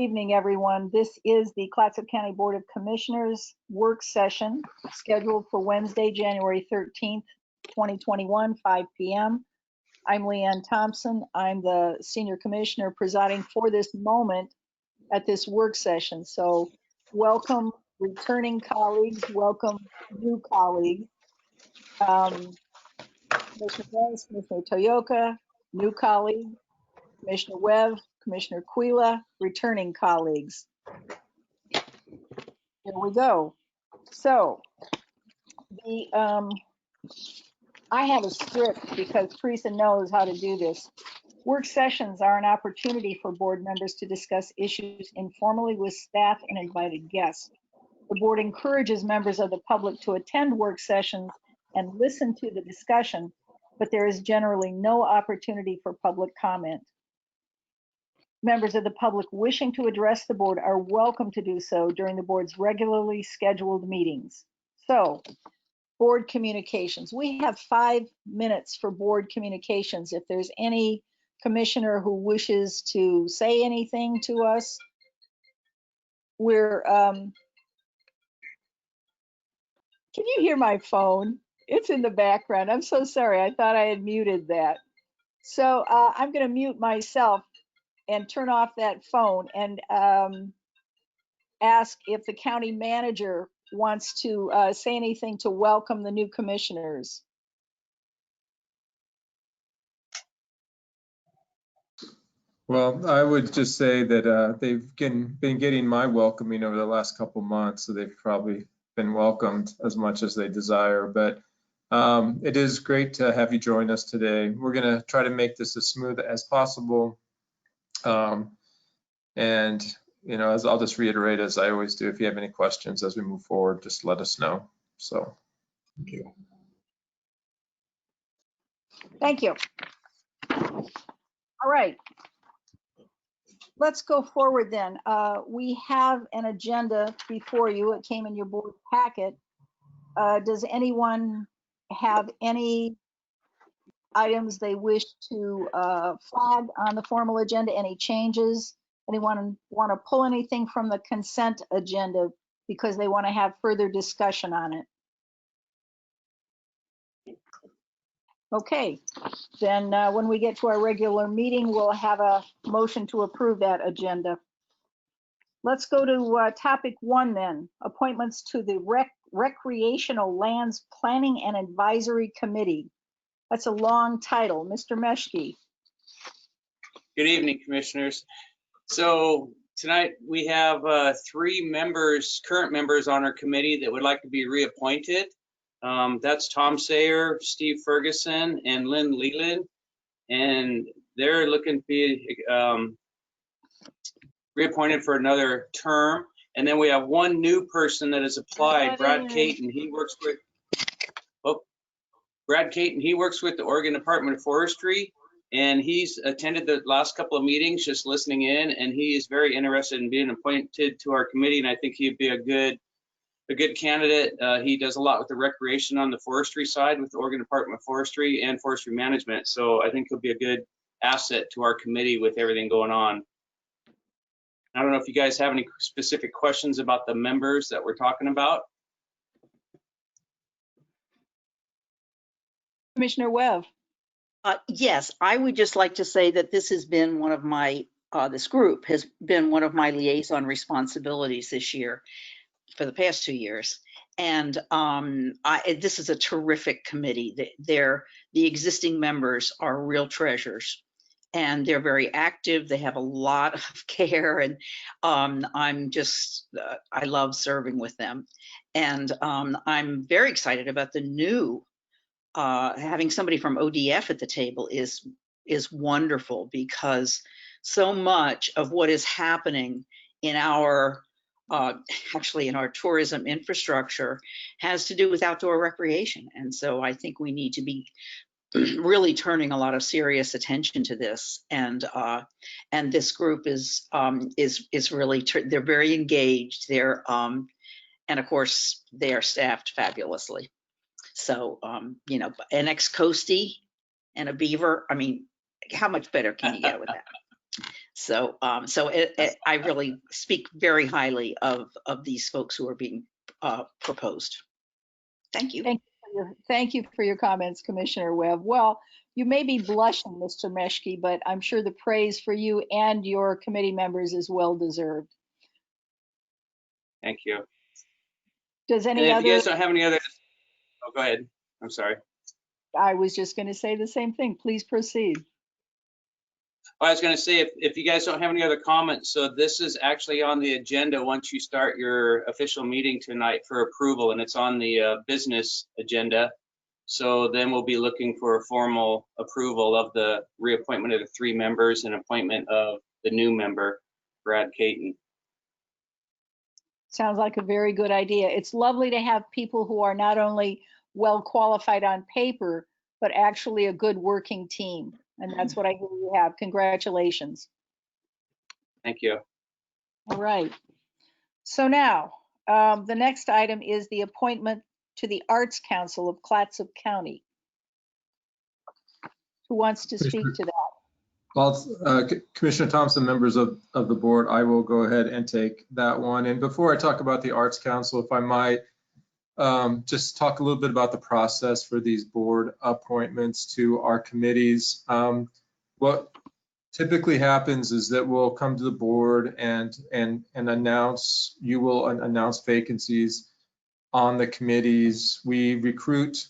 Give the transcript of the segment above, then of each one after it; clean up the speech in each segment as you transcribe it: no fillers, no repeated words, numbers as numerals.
evening, everyone. This is the Clatsup County Board of Commissioners work session scheduled for Wednesday, January 13th, 2021, 5 p.m. I'm Leanne Thompson. I'm the Senior Commissioner presiding for this moment at this work session. So welcome returning colleagues, welcome new colleagues. Commissioner Wells, Commissioner Toyoka, new colleague, Commissioner Webb, Commissioner Quila, returning colleagues. Here we go. So I have a script because Teresa knows how to do this. Work sessions are an opportunity for board members to discuss issues informally with staff and invited guests. The board encourages members of the public to attend work sessions and listen to the discussion, but there is generally no opportunity for public comment. Members of the public wishing to address the board are welcome to do so during the board's regularly scheduled meetings. So, board communications. We have 5 minutes for board communications. If there's any commissioner who wishes to say anything to us, we're, can you hear my phone? It's in the background. I'm so sorry. I thought I had muted that. So I'm going to mute myself and turn off that phone and ask if the county manager wants to say anything to welcome the new commissioners. Well, I would just say that they've been getting my welcoming over the last couple months, so they've probably been welcomed as much as they desire. But it is great to have you join us today. We're going to try to make this as smooth as possible. And, you know, as I'll just reiterate, as I always do, if you have any questions as we move forward, just let us know. So, thank you. Thank you. All right. Let's go forward then. We have an agenda before you. It came in your board packet. Does anyone have any items they wish to flag on the formal agenda? Any changes? Anyone want to pull anything from the consent agenda because they want to have further discussion on it? Okay, then when we get to our regular meeting, we'll have a motion to approve that agenda. Let's go to topic 1 then, appointments to the Recreational Lands Planning and Advisory Committee. That's a long title. Mr. Meschke. Good evening, commissioners. So tonight we have 3 members, current members on our committee that would like to be reappointed. That's Tom Sayer, Steve Ferguson, and Lynn Leland. And they're looking to be reappointed for another term. And then we have 1 new person that has applied, Brad Caton. He works with, Brad Caton, he works with the Oregon Department of Forestry, and he's attended the last couple of meetings just listening in, and he is very interested in being appointed to our committee, and I think he'd be a good candidate. He does a lot with the recreation on the forestry side with the Oregon Department of Forestry and forestry management, so I think he'll be a good asset to our committee with everything going on. I don't know if you guys have any specific questions about the members that we're talking about. Commissioner Webb. Yes, I would just like to say that this has been one of my, this group has been one of my liaison responsibilities this year for the past 2 years. And this is a terrific committee. The existing members are real treasures, and they're very active. They have a lot of care, and I love serving with them. And I'm very excited about the new, having somebody from ODF at the table is wonderful, because so much of what is happening in our actually in our tourism infrastructure has to do with outdoor recreation. And so I think we need to be really turning a lot of serious attention to this. And this group is really, they're very engaged. They're and of course they are staffed fabulously. So you know, an ex-coastie and a beaver, I mean, how much better can you get with that? So, I really speak very highly of these folks who are being proposed. Thank you. Thank you for your comments, Commissioner Webb. Well, you may be blushing, Mr. Meshke, but I'm sure the praise for you and your committee members is well deserved. Thank you. Does And any if other? you guys don't have any other, oh, go ahead. I'm sorry. I was just going to say the same thing. Please proceed. I was going to say, if you guys don't have any other comments, so this is actually on the agenda once you start your official meeting tonight for approval, and it's on the business agenda. So then we'll be looking for a formal approval of the reappointment of the 3 members and appointment of the new member, Brad Caton. Sounds like a very good idea. It's lovely to have people who are not only well qualified on paper, but actually a good working team. And that's what I hear you have. Congratulations. Thank you. All right. So now, the next item is the appointment to the Arts Council of Clatsup County. Who wants to speak to that? Well, Commissioner Thompson, members of the board, I will go ahead and take that one. And before I talk about the Arts Council, if I might, just talk a little bit about the process for these board appointments to our committees. What typically happens is that we'll come to the board and announce, you will announce vacancies on the committees. We recruit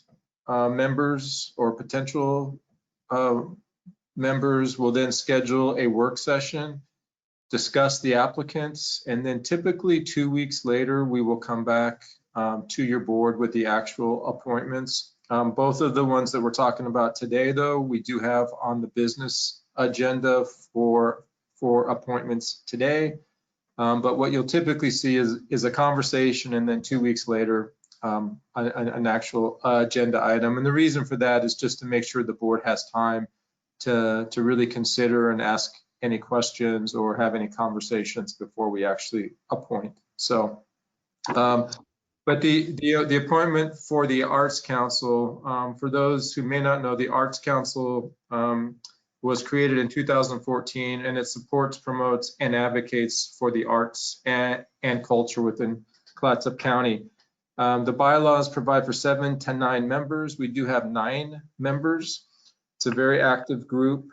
members or potential members. Will then schedule a work session, discuss the applicants, and then typically 2 weeks later, we will come back to your board with the actual appointments. Both of the ones that we're talking about today, though, we do have on the business agenda for appointments today. But what you'll typically see is a conversation, and then 2 weeks later, an actual agenda item. And the reason for that is just to make sure the board has time to really consider and ask any questions or have any conversations before we actually appoint. So, but the appointment for the Arts Council, for those who may not know, the Arts Council was created in 2014, and it supports, promotes, and advocates for the arts and culture within Clatsup County. The bylaws provide for 7 to 9 members. We do have 9 members. It's a very active group.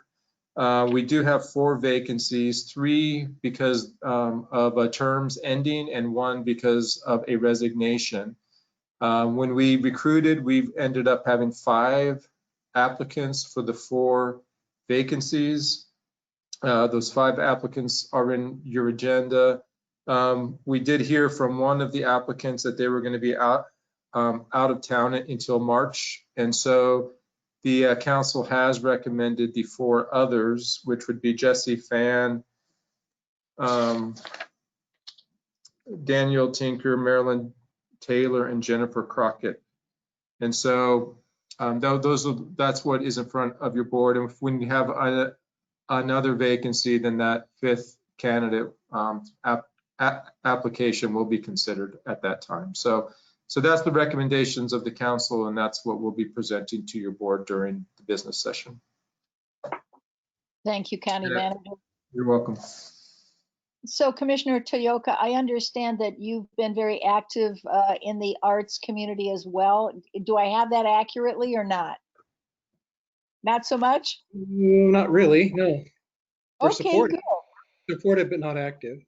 We do have 4 vacancies, 3 because of terms ending and 1 because of a resignation. When we recruited, we ended up having 5 applicants for the 4 vacancies. Those 5 applicants are in your agenda. We did hear from one of the applicants that they were going to be out of town until March, and so the council has recommended the 4 others, which would be Jesse Fan, Daniel Tinker, Marilyn Taylor, and Jennifer Crockett. And so that's what is in front of your board. And when you have another vacancy, then that 5th candidate application will be considered at that time. So that's the recommendations of the council, and that's what we'll be presenting to your board during the business session. Thank you, County Manager. You're welcome. So, Commissioner Toyoka, I understand that you've been very active in the arts community as well. Do I have that accurately or not? Not so much? Not really, no. We're Okay, supportive. good. Supportive, but not active.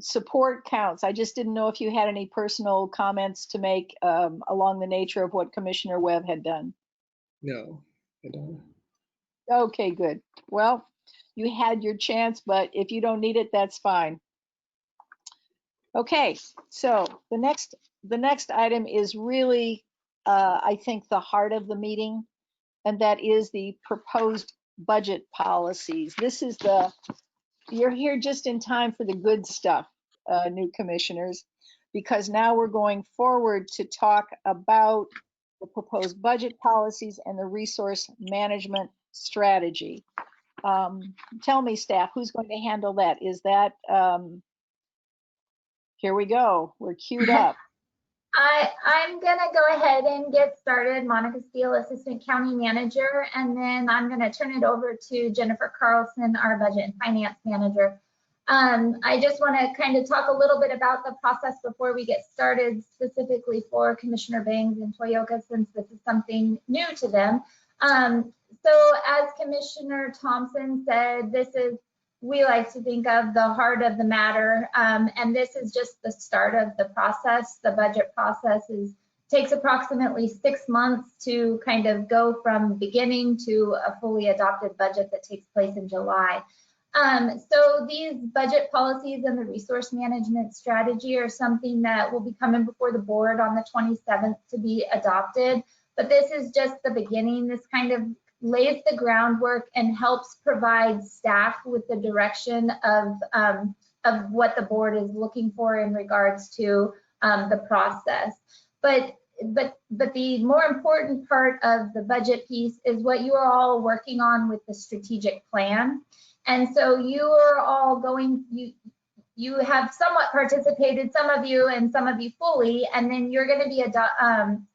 Support counts. I just didn't know if you had any personal comments to make along the nature of what Commissioner Webb had done. No, I don't. Okay, good. Well, you had your chance, but if you don't need it, that's fine. Okay, so the next item is really, I think, the heart of the meeting, and that is the proposed budget policies. This is you're here just in time for the good stuff, new commissioners, because now we're going forward to talk about the proposed budget policies and the resource management strategy. Tell me, staff, who's going to handle that? Is that, here we go, we're queued up. I'm gonna go ahead and get started. Monica Steele, Assistant County Manager, and then I'm gonna turn it over to Jennifer Carlson, our Budget and Finance Manager. I just want to kind of talk a little bit about the process before we get started, specifically for Commissioner Bangs and Toyoka, since this is something new to them. So as Commissioner Thompson said, we like to think of the heart of the matter, and this is just the start of the process. The budget process takes approximately 6 months to kind of go from beginning to a fully adopted budget that takes place in July. So these budget policies and the resource management strategy are something that will be coming before the board on the 27th to be adopted. But this is just the beginning. This kind of lays the groundwork and helps provide staff with the direction of what the board is looking for in regards to the process. But the more important part of the budget piece is what you are all working on with the strategic plan. And so you are all you have somewhat participated, some of you and some of you fully, and then you're going to be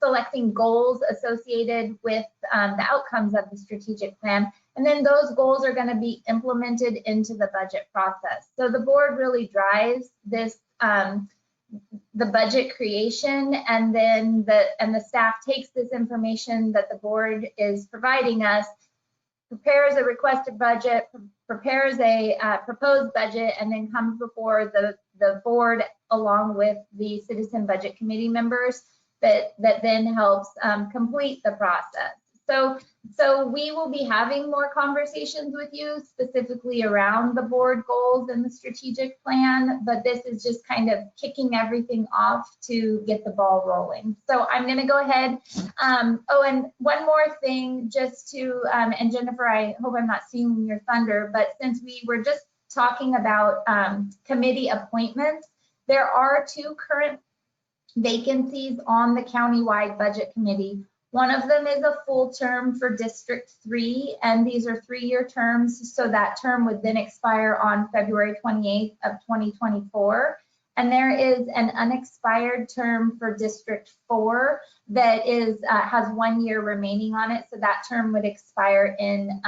selecting goals associated with the outcomes of the strategic plan. And then those goals are going to be implemented into the budget process. So the board really drives this, the budget creation, and then the staff takes this information that the board is providing us, prepares a requested budget, prepares a proposed budget, and then comes before the board along with the Citizen Budget Committee members that then helps complete the process. So we will be having more conversations with you specifically around the board goals and the strategic plan, but this is just kind of kicking everything off to get the ball rolling. So I'm going to go ahead. Oh, and one more thing, just to, and Jennifer, I hope I'm not stealing your thunder, but since we were just talking about committee appointments, there are 2 current vacancies on the countywide budget committee. One of them is a full term for District 3, and these are 3-year terms, so that term would then expire on February 28th of 2024. And there is an unexpired term for District 4 that has 1 year remaining on it, so that term would expire in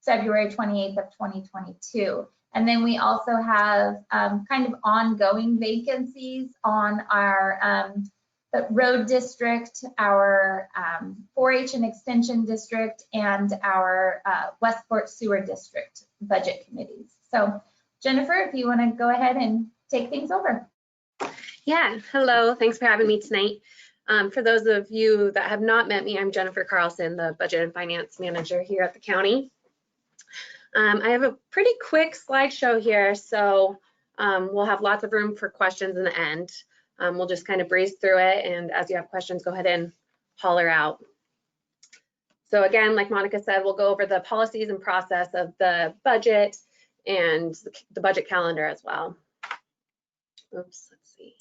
February 28th of 2022. And then we also have kind of ongoing vacancies on our road district, our 4-H and extension district, and our Westport sewer district budget committees. So Jennifer, if you want to go ahead and take things over. Yeah, hello, thanks for having me tonight. For those of you that have not met me, I'm Jennifer Carlson, the Budget and Finance Manager here at the county. I have a pretty quick slideshow here, so we'll have lots of room for questions in the end. We'll just kind of breeze through it, and as you have questions, go ahead and holler out. So again, like Monica said, we'll go over the policies and process of the budget and the budget calendar as well. Oops, let's see.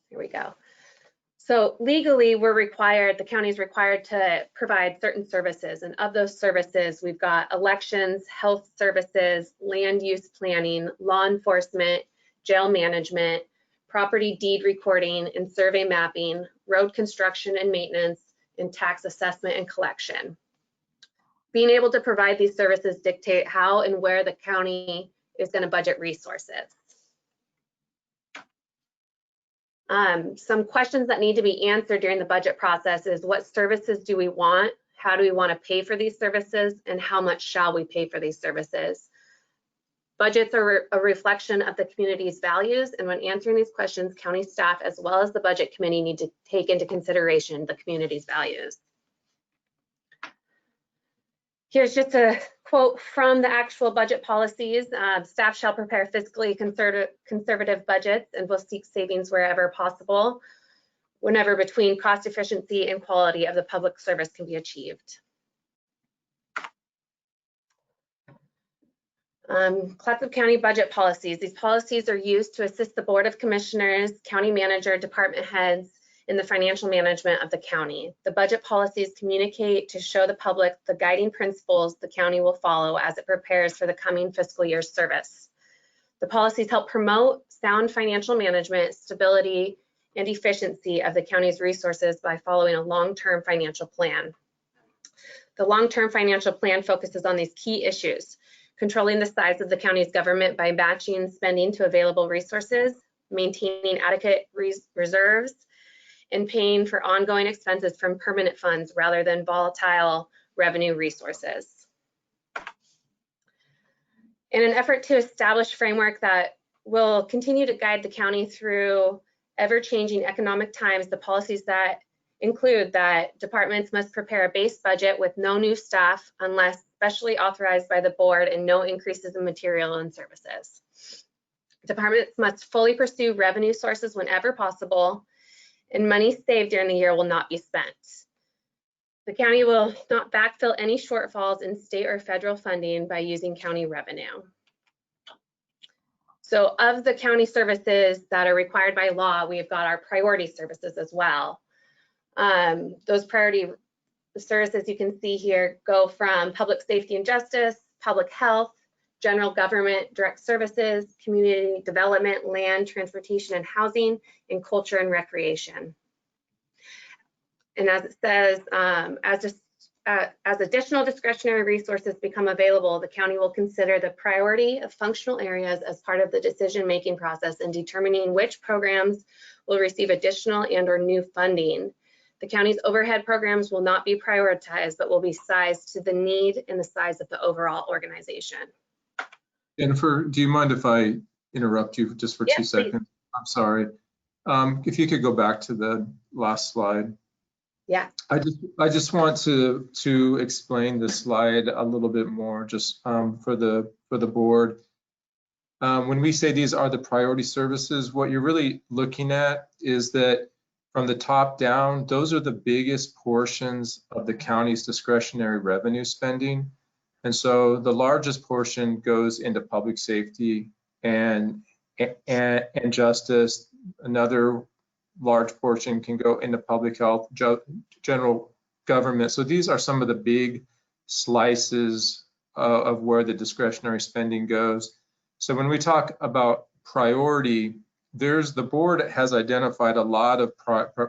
Here we go. So legally, the county is required to provide certain services, and of those services, we've got elections, health services, land use planning, law enforcement, jail management, property deed recording and survey mapping, road construction and maintenance, and tax assessment and collection. Being able to provide these services dictate how and where the county is going to budget resources. Some questions that need to be answered during the budget process is, what services do we want? How do we want to pay for these services? And how much shall we pay for these services? Budgets are a reflection of the community's values, and when answering these questions, county staff as well as the budget committee need to take into consideration the community's values. Here's just a quote from the actual budget policies. Staff shall prepare fiscally conservative budgets and will seek savings wherever possible, whenever between cost efficiency and quality of the public service can be achieved. Clatsup County budget policies. These policies are used to assist the Board of Commissioners, county manager, department heads in the financial management of the county. The budget policies communicate to show the public the guiding principles the county will follow as it prepares for the coming fiscal year's service. The policies help promote sound financial management, stability, and efficiency of the county's resources by following a long-term financial plan. The long-term financial plan focuses on these key issues: controlling the size of the county's government by matching spending to available resources, maintaining adequate reserves, and paying for ongoing expenses from permanent funds rather than volatile revenue resources. In an effort to establish a framework that will continue to guide the county through ever-changing economic times, the policies that include that departments must prepare a base budget with no new staff unless specially authorized by the board and no increases in material and services. Departments must fully pursue revenue sources whenever possible, and money saved during the year will not be spent. The county will not backfill any shortfalls in state or federal funding by using county revenue. So of the county services that are required by law, we've got our priority services as well. Those priority services you can see here go from public safety and justice, public health, general government, direct services, community development, land, transportation and housing, and culture and recreation. And as it says, as additional discretionary resources become available, the county will consider the priority of functional areas as part of the decision-making process in determining which programs will receive additional and/or new funding. The county's overhead programs will not be prioritized, but will be sized to the need and the size of the overall organization. Jennifer, do you mind if I interrupt you just for 2 seconds? Please. I'm sorry. If you could go back to the last slide. Yeah. I just want to explain the slide a little bit more, just for the board. When we say these are the priority services, what you're really looking at is that from the top down, those are the biggest portions of the county's discretionary revenue spending. And so the largest portion goes into public safety and justice. Another large portion can go into public health, general government. So these are some of the big slices of where the discretionary spending goes. So when we talk about priority, the board has identified a lot of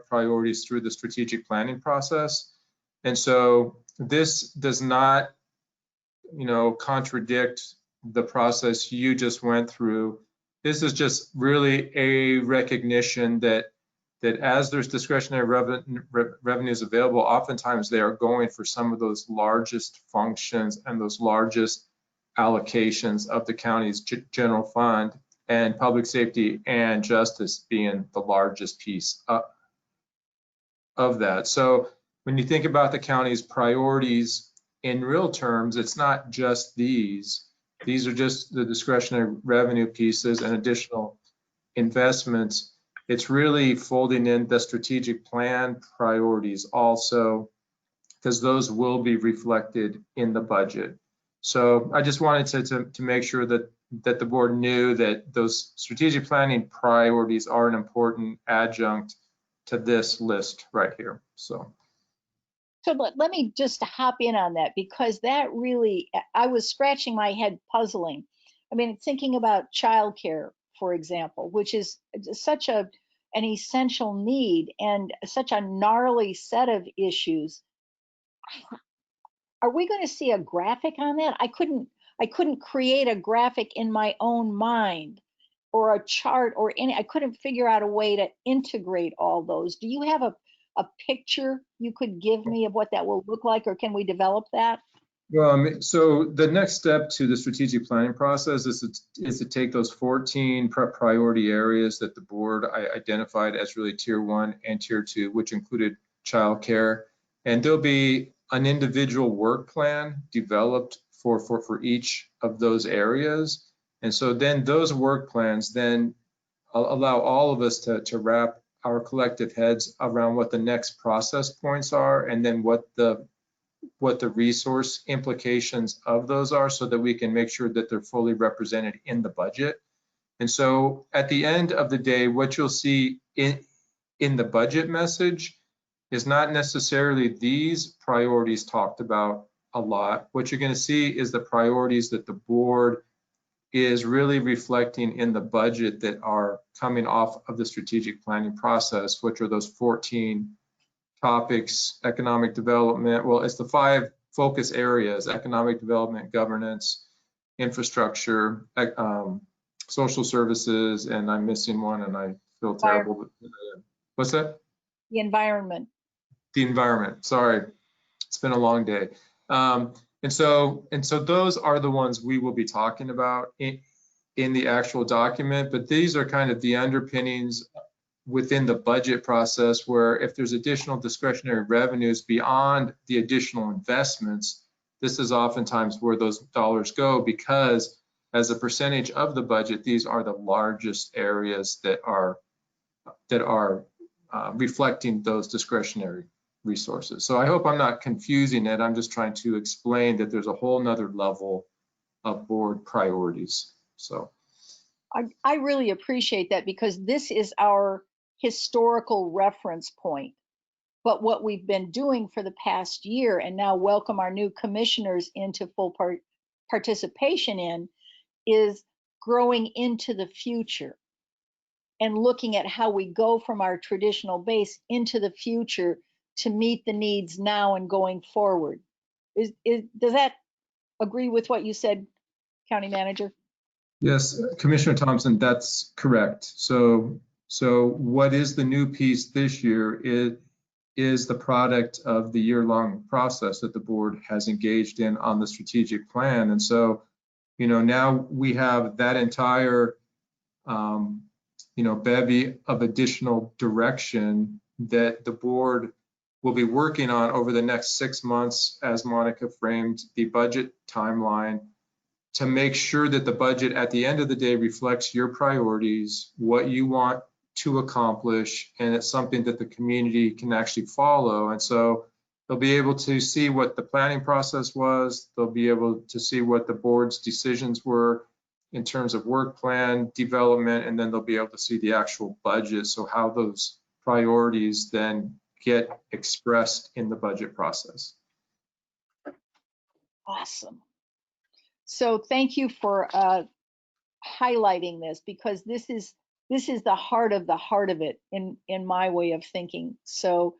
priorities through the strategic planning process. And so this does not, contradict the process you just went through. This is just really a recognition that as there's discretionary revenues available, oftentimes they are going for some of those largest functions and those largest allocations of the county's general fund, and public safety and justice being the largest piece of that. So when you think about the county's priorities in real terms, it's not just these. These are just the discretionary revenue pieces and additional investments. It's really folding in the strategic plan priorities also, because those will be reflected in the budget. So I just wanted to make sure that the board knew that those strategic planning priorities are an important adjunct to this list right here. So let me just hop in on that, because that really, I was scratching my head puzzling. I mean, thinking about childcare, for example, which is such an essential need and such a gnarly set of issues. Are we going to see a graphic on that? I couldn't create a graphic in my own mind or a chart or I couldn't figure out a way to integrate all those. Do you have a picture you could give me of what that will look like, or can we develop that? Well, so the next step to the strategic planning process is to take those 14 priority areas that the board identified as really tier 1 and tier 2, which included childcare, and there'll be an individual work plan developed for each of those areas. And so then those work plans then allow all of us to wrap our collective heads around what the next process points are, and then what the resource implications of those are, so that we can make sure that they're fully represented in the budget. And so at the end of the day, what you'll see in the budget message is not necessarily these priorities talked about a lot. What you're going to see is the priorities that the board is really reflecting in the budget that are coming off of the strategic planning process, which are those 14 topics: economic development. Well, it's the 5 focus areas: economic development, governance, infrastructure, social services, and I'm missing one, and I feel terrible. What's that? The environment. The environment. Sorry, it's been a long day. And so those are the ones we will be talking about in the actual document. But these are kind of the underpinnings within the budget process, where if there's additional discretionary revenues beyond the additional investments, this is oftentimes where those dollars go, because as a percentage of the budget, these are the largest areas that are reflecting those discretionary resources. So I hope I'm not confusing it. I'm just trying to explain that there's a whole nother level of board priorities. So I really appreciate that, because this is our historical reference point. But what we've been doing for the past year, and now welcome our new commissioners into full participation in, is growing into the future and looking at how we go from our traditional base into the future to meet the needs now and going forward. Does that agree with what you said, County Manager? yes, Commissioner Thompson, that's correct. So what is the new piece this year? It is the product of the year-long process that the board has engaged in on the strategic plan. And so, now we have that entire, bevy of additional direction that the board will be working on over the next 6 months, as Monica framed the budget timeline, to make sure that the budget at the end of the day reflects your priorities, what you want to accomplish, and it's something that the community can actually follow. And so they'll be able to see what the planning process was. They'll be able to see what the board's decisions were in terms of work plan development, and then they'll be able to see the actual budget. So how those priorities then get expressed in the budget process. Awesome. So thank you for highlighting this, because this is the heart of it in my way of thinking. So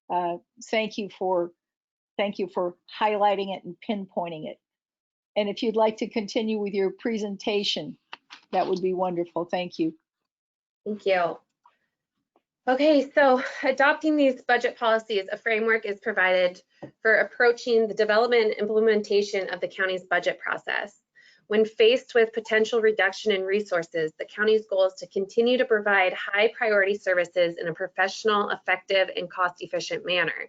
thank you for highlighting it and pinpointing it. And if you'd like to continue with your presentation, that would be wonderful. Thank you. Thank you. Okay, so adopting these budget policies, a framework is provided for approaching the development and implementation of the county's budget process. When faced with potential reduction in resources, the county's goal is to continue to provide high priority services in a professional, effective, and cost-efficient manner.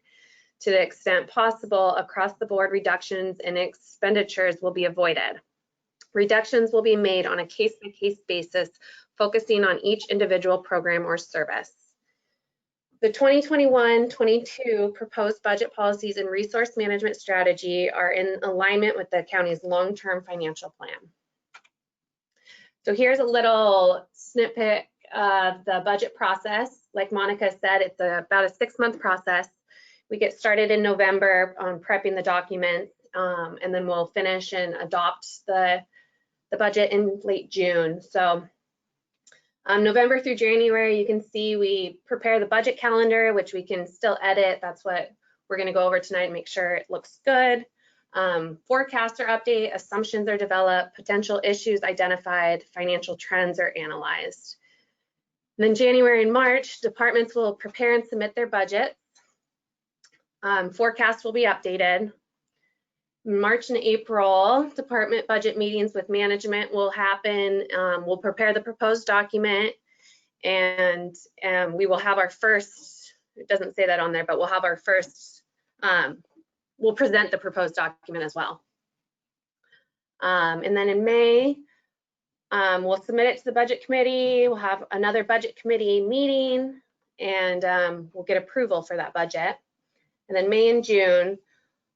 To the extent possible, across the board reductions in expenditures will be avoided. Reductions will be made on a case-by-case basis, focusing on each individual program or service. The 2021-22 proposed budget policies and resource management strategy are in alignment with the county's long-term financial plan. So here's a little snippet of the budget process. Like Monica said, it's about a 6-month process. We get started in November on prepping the documents, and then we'll finish and adopt the budget in late June. So November through January, you can see we prepare the budget calendar, which we can still edit. That's what we're going to go over tonight and make sure it looks good. Forecasts are updated, assumptions are developed, potential issues identified, financial trends are analyzed. And then January and March, departments will prepare and submit their budgets. Forecasts will be updated. March and April, department budget meetings with management will happen. We'll prepare the proposed document, and we will have our first, it doesn't say that on there, but we'll have our first, we'll present the proposed document as well. And then in May, we'll submit it to the budget committee. We'll have another budget committee meeting, and we'll get approval for that budget. And then May and June,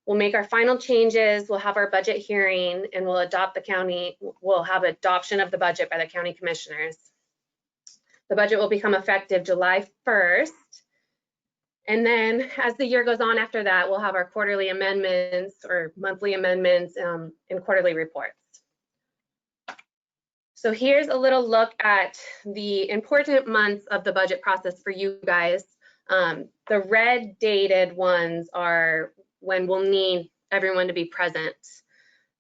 we'll make our final changes, we'll have our budget hearing, and we'll have adoption of the budget by the county commissioners. The budget will become effective July 1st. And then as the year goes on after that, we'll have our quarterly amendments or monthly amendments and quarterly reports. So here's a little look at the important months of the budget process for you guys. The red dated ones are when we'll need everyone to be present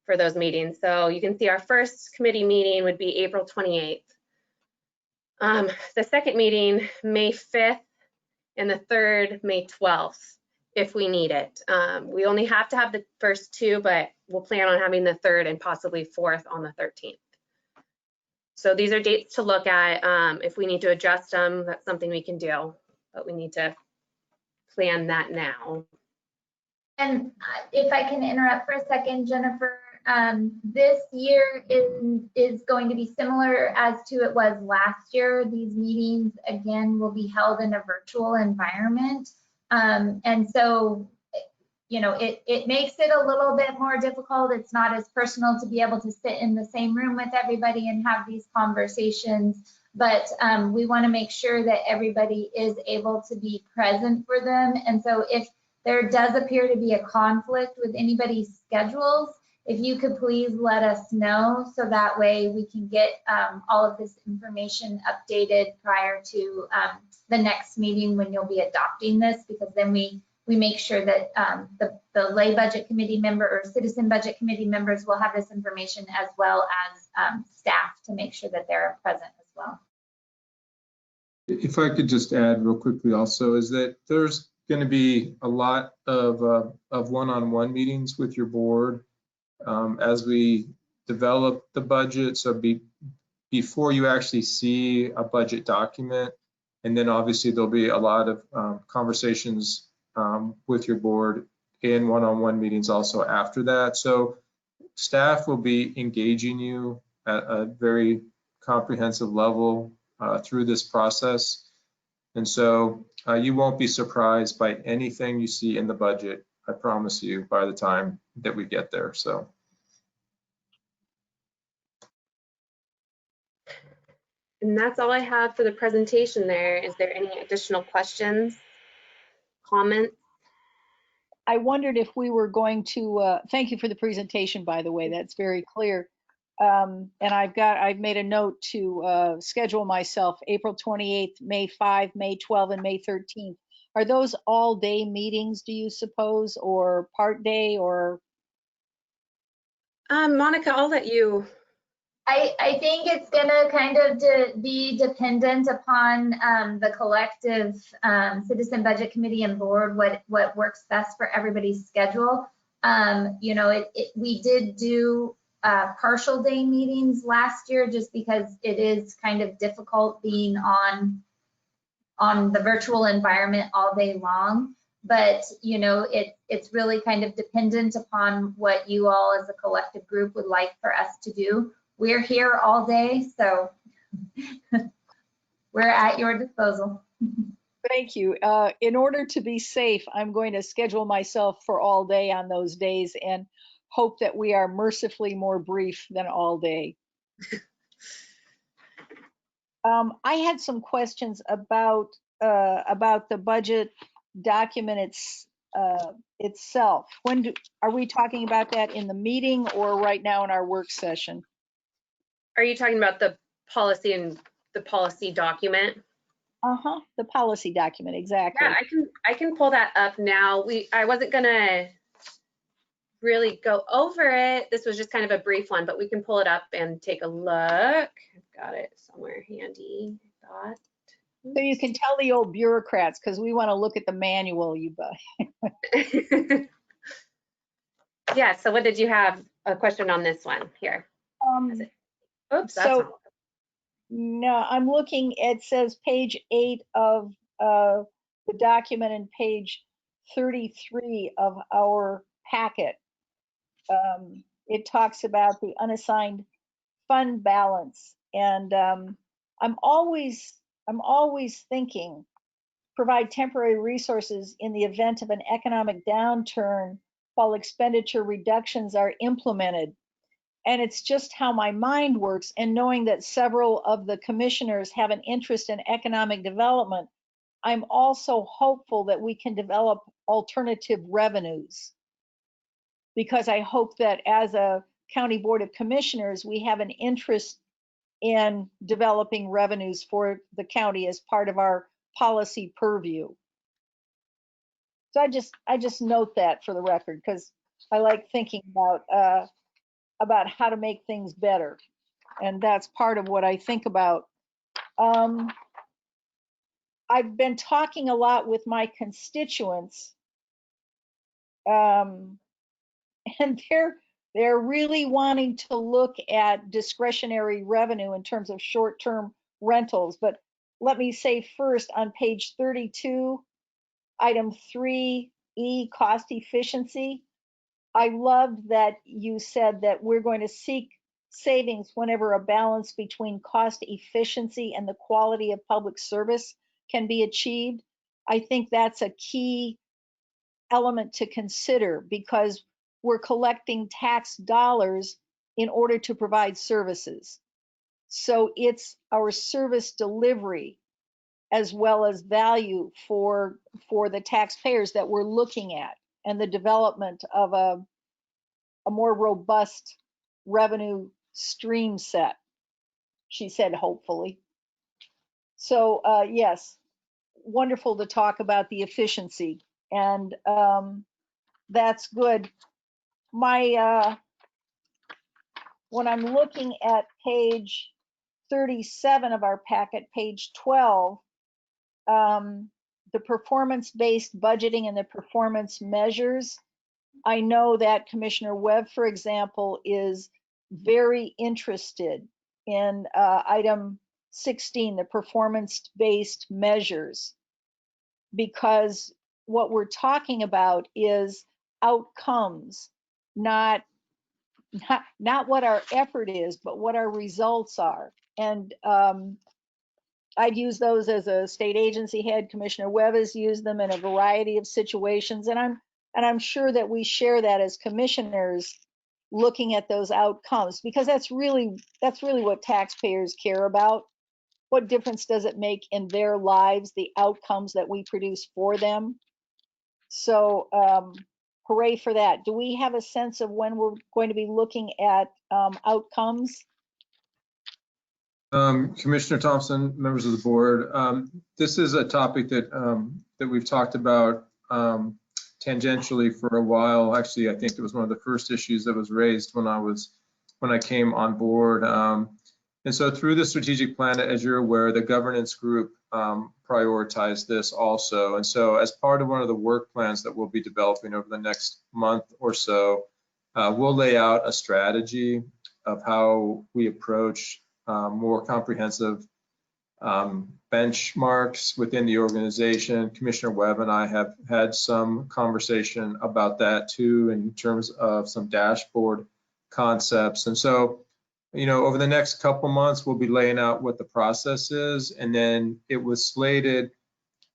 for those meetings. So you can see our first committee meeting would be April 28th. The second meeting, May 5th, and the third, May 12th, if we need it. We only have to have the first two, but we'll plan on having the third and possibly fourth on the 13th. So these are dates to look at. If we need to adjust them, that's something we can do, but we need to plan that now. And if I can interrupt for a second, Jennifer, this year is going to be similar as to it was last year. These meetings, again, will be held in a virtual environment. And so, you know, it makes it a little bit more difficult. It's not as personal to be able to sit in the same room with everybody and have these conversations. But we want to make sure that everybody is able to be present for them. And so if there does appear to be a conflict with anybody's schedules, if you could please let us know so that way we can get all of this information updated prior to the next meeting when you'll be adopting this, because then we make sure that the lay budget committee member or citizen budget committee members will have this information, as well as staff, to make sure that they're present as well. If I could just add real quickly also, is that there's going to be a lot of one-on-one meetings with your board as we develop the budget. So before you actually see a budget document, and then obviously there'll be a lot of conversations with your board in one-on-one meetings also after that. So staff will be engaging you at a very comprehensive level through this process. And so you won't be surprised by anything you see in the budget, I promise you, by the time that we get there. So. And that's all I have for the presentation there. Is there any additional questions, comments? I wondered if we were going to, thank you for the presentation, by the way, that's very clear. And I've made a note to schedule myself April 28th, May 5, May 12, and May 13th. Are those all day meetings, do you suppose, or part day, or? Monica, I'll let you. I think it's gonna kind of be dependent upon the collective citizen budget committee and board, what works best for everybody's schedule. You know, we did do partial day meetings last year just because it is kind of difficult being on the virtual environment all day long. But, you know, it's really kind of dependent upon what you all as a collective group would like for us to do. We're here all day, so we're at your disposal. Thank you. In order to be safe, I'm going to schedule myself for all day on those days and hope that we are mercifully more brief than all day. I had some questions about the budget document itself. Are we talking about that in the meeting or right now in our work session? Are you talking about the policy and the policy document? The policy document, exactly. Yeah, I can pull that up now. I wasn't gonna really go over it. This was just kind of a brief one, but we can pull it up and take a look. I've got it somewhere handy, I thought. So you can tell the old bureaucrats, because we want to look at the manual you buy. Yeah, so what did you have a question on this one here? Oops, that's so no, I'm looking, it says page 8 of the document and page 33 of our packet. It talks about the unassigned fund balance, and I'm always thinking, provide temporary resources in the event of an economic downturn while expenditure reductions are implemented. And it's just how my mind works, and knowing that several of the commissioners have an interest in economic development, I'm also hopeful that we can develop alternative revenues, because I hope that as a county board of commissioners, we have an interest in developing revenues for the county as part of our policy purview. So I just note that for the record, because I like thinking about how to make things better. And that's part of what I think about. I've been talking a lot with my constituents, and they're really wanting to look at discretionary revenue in terms of short-term rentals. But let me say first, on page 32, item 3E, cost efficiency. I loved that you said that we're going to seek savings whenever a balance between cost efficiency and the quality of public service can be achieved. I think that's a key element to consider, because we're collecting tax dollars in order to provide services. So it's our service delivery as well as value for the taxpayers that we're looking at, and the development of a more robust revenue stream set, she said, hopefully. So yes, wonderful to talk about the efficiency, and that's good. My when I'm looking at page 37 of our packet, page 12, the performance-based budgeting and the performance measures, I know that Commissioner Webb, for example, is very interested in item 16, the performance-based measures, because what we're talking about is outcomes, not what our effort is, but what our results are. And I'd use those as a state agency head. Commissioner Webb has used them in a variety of situations, and I'm sure that we share that as commissioners, looking at those outcomes, because that's really what taxpayers care about. What difference does it make in their lives, the outcomes that we produce for them? So hooray for that. Do we have a sense of when we're going to be looking at outcomes? Commissioner Thompson, members of the board, this is a topic that that we've talked about tangentially for a while. Actually, I think it was one of the first issues that was raised when I came on board. And so through the strategic plan, as you're aware, the governance group prioritized this also. And so as part of one of the work plans that we'll be developing over the next month or so, we'll lay out a strategy of how we approach more comprehensive benchmarks within the organization. Commissioner Webb and I have had some conversation about that too, in terms of some dashboard concepts. And so, you know, over the next couple months, we'll be laying out what the process is, and then it was slated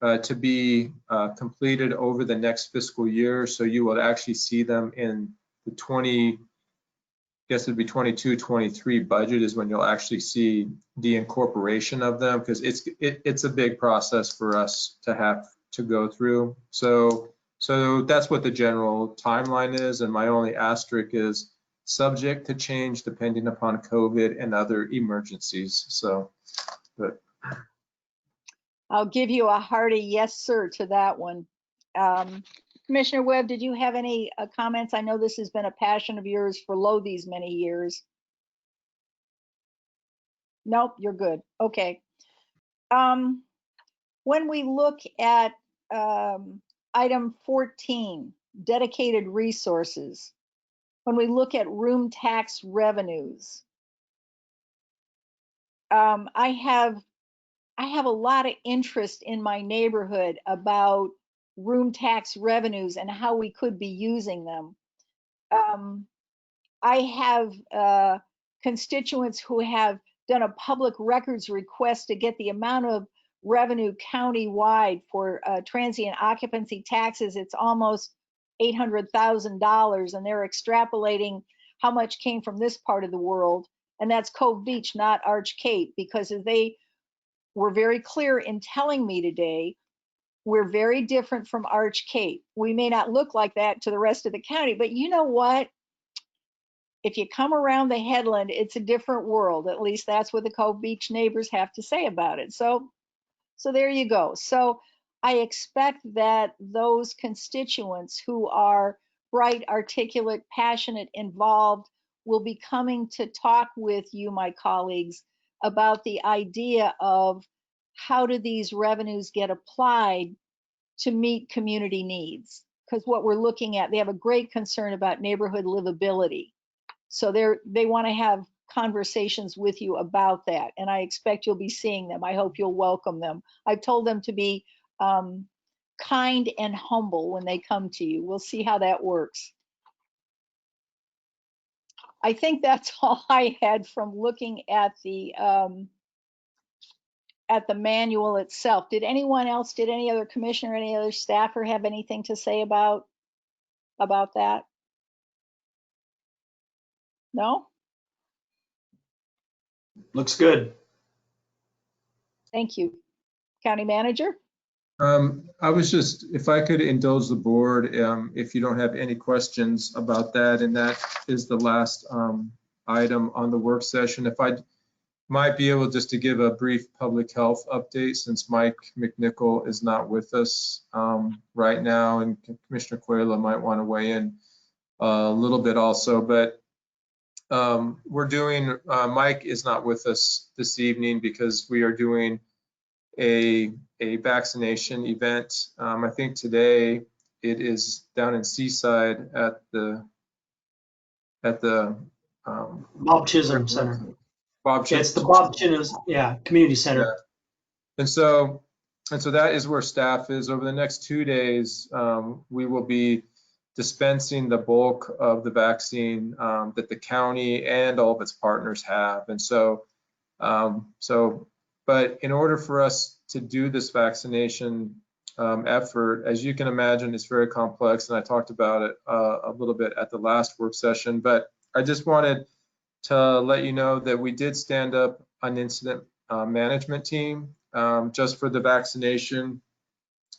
to be completed over the next fiscal year. So you will actually see them in the 22-23 budget is when you'll actually see the incorporation of them, because it's a big process for us to have to go through. So that's what the general timeline is, and my only asterisk is subject to change depending upon COVID and other emergencies. So, but I'll give you a hearty yes, sir, to that one. Commissioner Webb, did you have any comments? I know this has been a passion of yours for these many years. Nope, you're good. Okay. When we look at item 14, dedicated resources, when we look at room tax revenues, I have a lot of interest in my neighborhood about room tax revenues and how we could be using them. I have constituents who have done a public records request to get the amount of revenue county-wide for transient occupancy taxes. It's almost $800,000, and they're extrapolating how much came from this part of the world, and that's Cove Beach, not Arch Cape, because as they were very clear in telling me today, we're very different from Arch Cape. We may not look like that to the rest of the county, but you know what? if you come around the headland, it's a different world. At least that's what the Cove Beach neighbors have to say about it. So there you go. So I expect that those constituents who are bright, articulate, passionate, involved will be coming to talk with you, my colleagues, about the idea of how do these revenues get applied to meet community needs. Because what we're looking at, they have a great concern about neighborhood livability. So they want to have conversations with you about that. And I expect you'll be seeing them. I hope you'll welcome them. I've told them to be kind and humble when they come to you. We'll see how that works. I think that's all I had from looking at the manual itself. Did anyone else, did any other commissioner, any other staffer have anything to say about that? No? Looks good. Thank you. County manager? I was just, if I could indulge the board, if you don't have any questions about that, and that is the last item on the work session. If I might be able just to give a brief public health update, since Mike McNichol is not with us right now, and Commissioner Cuellar might want to weigh in a little bit also, but we're doing, Mike is not with us this evening because we are doing a vaccination event. I think today it is down in Seaside at the Bob Chisholm Center. Bob Yeah, it's the Bob Chisholm, Community Center. Yeah. And so that is where staff is. Over the next 2 days, we will be dispensing the bulk of the vaccine that the county and all of its partners have. And but in order for us to do this vaccination effort, as you can imagine, it's very complex, and I talked about it a little bit at the last work session, but I just wanted to let you know that we did stand up an incident management team just for the vaccination,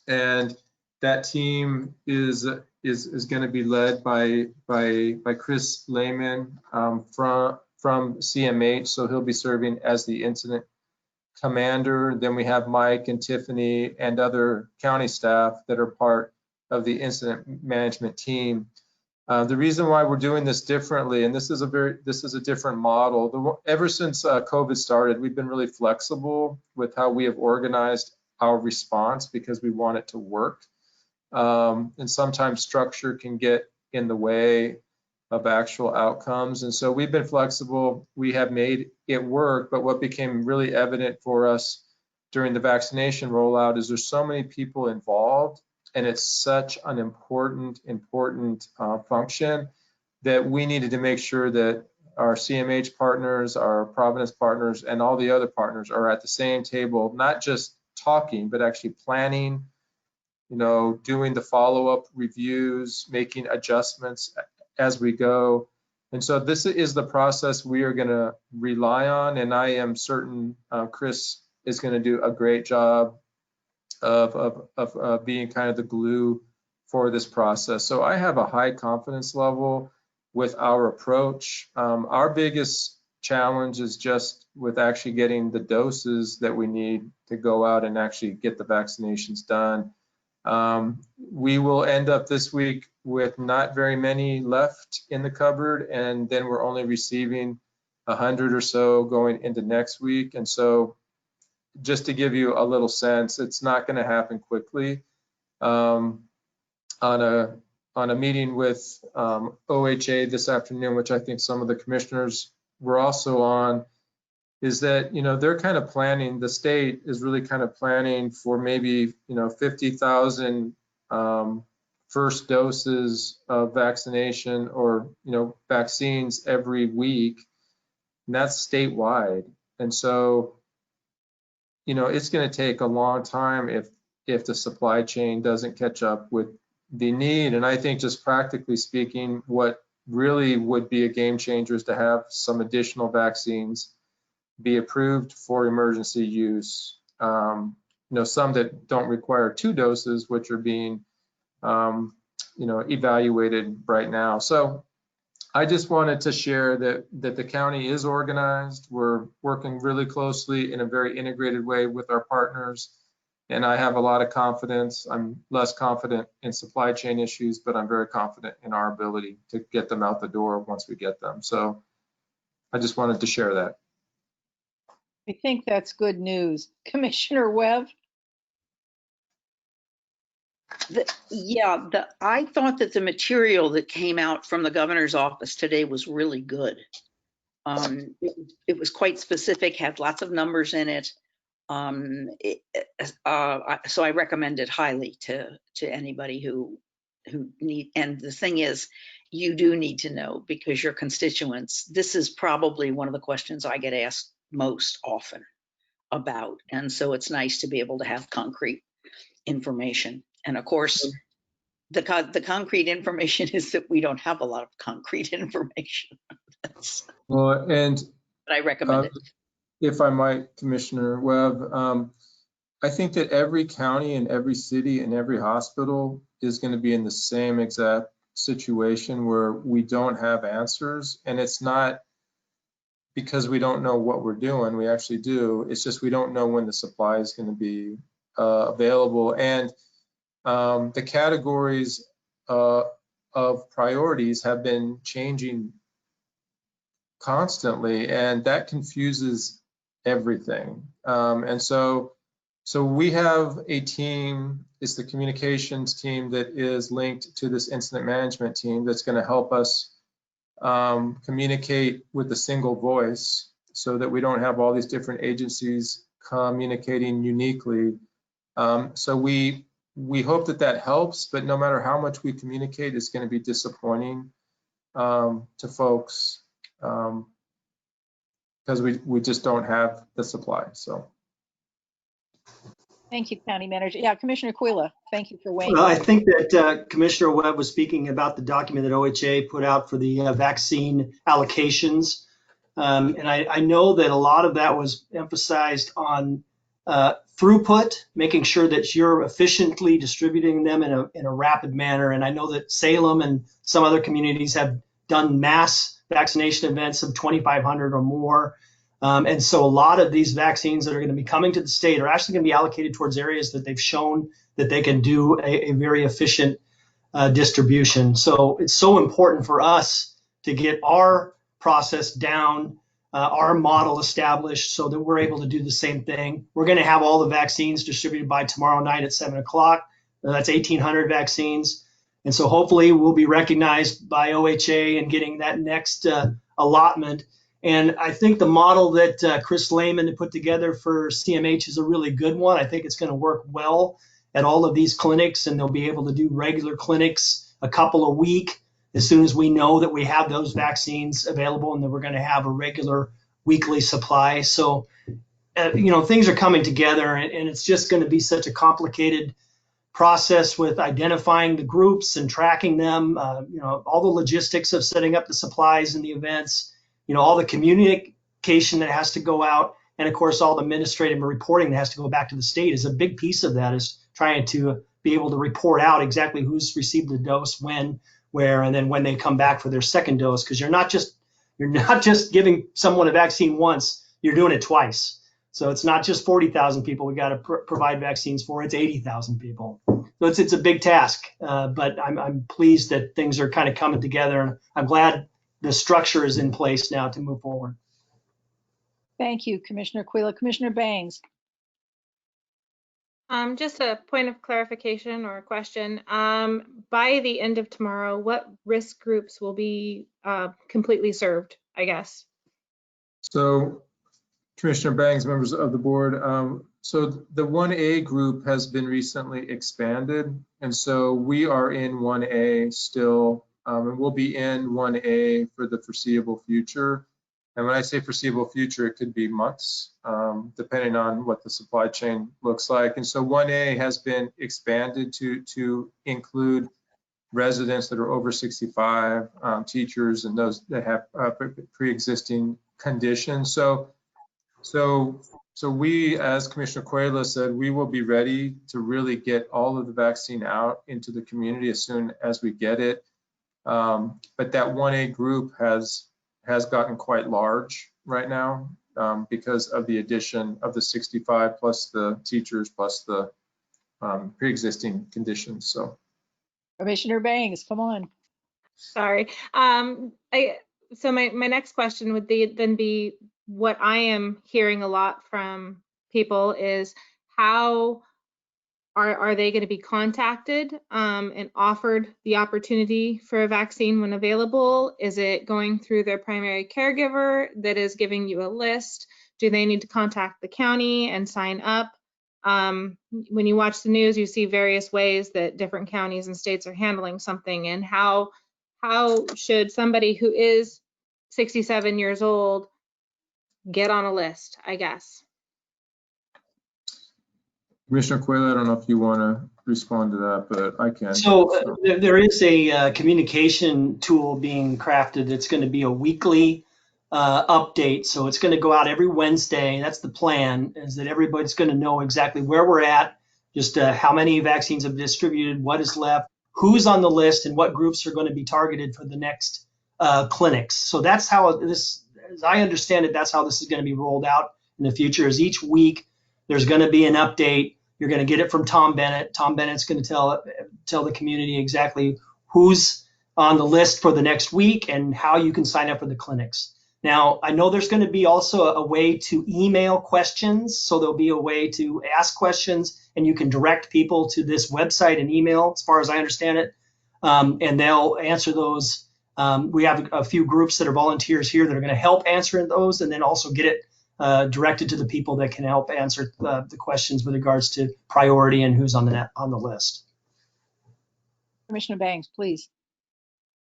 and that team is going to be led by Chris Lehman from CMH, so he'll be serving as the incident commander. Then we have Mike and Tiffany and other county staff that are part of the incident management team. The reason why we're doing this differently, and this is a different model. Ever since COVID started, we've been really flexible with how we have organized our response because we want it to work. And sometimes structure can get in the way of actual outcomes. And so we've been flexible. We have made it work, but what became really evident for us during the vaccination rollout is there's so many people involved, and it's such an important function that we needed to make sure that our CMH partners, our Providence partners, and all the other partners are at the same table, not just talking, but actually planning, doing the follow-up reviews, making adjustments as we go. And so this is the process we are going to rely on, and I am certain Chris is going to do a great job of being kind of the glue for this process. So I have a high confidence level with our approach. Our biggest challenge is just with actually getting the doses that we need to go out and actually get the vaccinations done. We will end up this week with not very many left in the cupboard, and then we're only receiving 100 or so going into next week. And so just to give you a little sense, it's not going to happen quickly. On a meeting with OHA this afternoon, which I think some of the commissioners were also on, is that, they're kind of planning, the state is really kind of planning for maybe, 50,000 first doses of vaccination or, vaccines every week, and that's statewide. And so, it's going to take a long time if the supply chain doesn't catch up with the need. And I think just practically speaking, what really would be a game changer is to have some additional vaccines be approved for emergency use. Some that don't require 2 doses, which are being, evaluated right now. So I just wanted to share that the county is organized. We're working really closely in a very integrated way with our partners. And I have a lot of confidence. I'm less confident in supply chain issues, but I'm very confident in our ability to get them out the door once we get them. So I just wanted to share that. I think that's good news. Commissioner Webb? I thought that the material that came out from the governor's office today was really good. It was quite specific, had lots of numbers in it. So I recommend it highly to anybody who need. And the thing is, you do need to know, because your constituents, this is probably one of the questions I get asked most often about. And so it's nice to be able to have concrete information. And of course, the concrete information is that we don't have a lot of concrete information. Well, and But I recommend it. if I might, Commissioner Webb, I think that every county and every city and every hospital is going to be in the same exact situation where we don't have answers. And it's not because we don't know what we're doing. We actually do. It's just we don't know when the supply is going to be available. And the categories of priorities have been changing constantly, and that confuses everything. And so we have a team, it's the communications team that is linked to this incident management team that's going to help us communicate with a single voice so that we don't have all these different agencies communicating uniquely. So we hope that that helps, but no matter how much we communicate, it's going to be disappointing to folks because we just don't have the supply. So. Thank you, County Manager. Yeah, Commissioner Quilla, thank you for weighing Well, I in. think that Commissioner Webb was speaking about the document that OHA put out for the vaccine allocations. And I know that a lot of that was emphasized on throughput, making sure that you're efficiently distributing them in a rapid manner. And I know that Salem and some other communities have done mass vaccination events of 2,500 or more. And so a lot of these vaccines that are going to be coming to the state are actually going to be allocated towards areas that they've shown that they can do a very efficient distribution. So it's so important for us to get our process down, our model established so that we're able to do the same thing. We're going to have all the vaccines distributed by tomorrow night at 7 o'clock. That's 1,800 vaccines. And so hopefully we'll be recognized by OHA and getting that next allotment. And I think the model that Chris Lehman put together for CMH is a really good one. I think it's going to work well at all of these clinics, and they'll be able to do regular clinics a couple a week as soon as we know that we have those vaccines available and that we're going to have a regular weekly supply. So, things are coming together, and it's just going to be such a complicated process with identifying the groups and tracking them, all the logistics of setting up the supplies and the events, all the communication that has to go out, and of course all the administrative reporting that has to go back to the state is a big piece of that, is trying to be able to report out exactly who's received the dose, when, where, and then when they come back for their second dose, because you're not just giving someone a vaccine once, you're doing it twice. So it's not just 40,000 people we got to provide vaccines for, it's 80,000 people. So it's a big task, but I'm pleased that things are kind of coming together, and I'm glad the structure is in place now to move forward. Thank you, Commissioner Quilla. Commissioner Bangs. Just a point of clarification or a question. By the end of tomorrow, what risk groups will be completely served, I guess? So, Commissioner Bangs, members of the board, so the 1A group has been recently expanded, and so we are in 1A still, and we'll be in 1A for the foreseeable future. And when I say foreseeable future, it could be months, depending on what the supply chain looks like. And so 1A has been expanded to include residents that are over 65, teachers, and those that have pre-existing conditions. So we, as Commissioner Cuella said, we will be ready to really get all of the vaccine out into the community as soon as we get it. But that 1A group has gotten quite large right now because of the addition of the 65 plus the teachers plus the pre-existing conditions. So Commissioner Bangs, come on. Sorry. So my next question would then be what I am hearing a lot from people is how are they going to be contacted and offered the opportunity for a vaccine when available? Is it going through their primary caregiver that is giving you a list? Do they need to contact the county and sign up? When you watch the news, you see various ways that different counties and states are handling something, and how should somebody who is 67 years old get on a list, I guess? Commissioner Quayle, I don't know if you want to respond to that, but I can. So there is a communication tool being crafted. It's going to be a weekly update. So it's going to go out every Wednesday. That's the plan, is that everybody's going to know exactly where we're at, just how many vaccines have distributed, what is left, who's on the list, and what groups are going to be targeted for the next clinics. So that's how this, as I understand it, that's how this is going to be rolled out in the future, is each week there's going to be an update. You're going to get it from Tom Bennett. Tom Bennett's going to tell the community exactly who's on the list for the next week and how you can sign up for the clinics. Now, I know there's going to be also a way to email questions. So there'll be a way to ask questions, and you can direct people to this website and email, as far as I understand it, and they'll answer those. We have a few groups that are volunteers here that are going to help answer those, and then also get it directed to the people that can help answer the questions with regards to priority and who's on the list. Commissioner Bangs, please.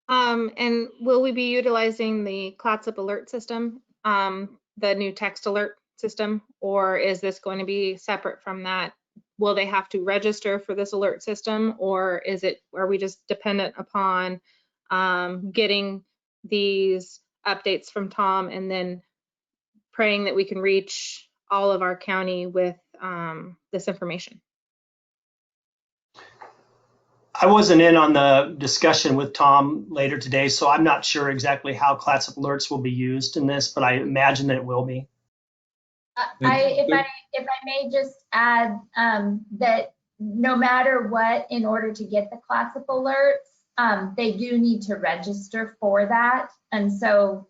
And will we be utilizing the Clatsup alert system, the new text alert system, or is this going to be separate from that? Will they have to register for this alert system, or are we just dependent upon getting these updates from Tom and then praying that we can reach all of our county with this information? I wasn't in on the discussion with Tom later today, so I'm not sure exactly how Clatsup alerts will be used in this, but I imagine that it will be. If I may just add that no matter what, in order to get the Clatsup alerts, they do need to register for that. And so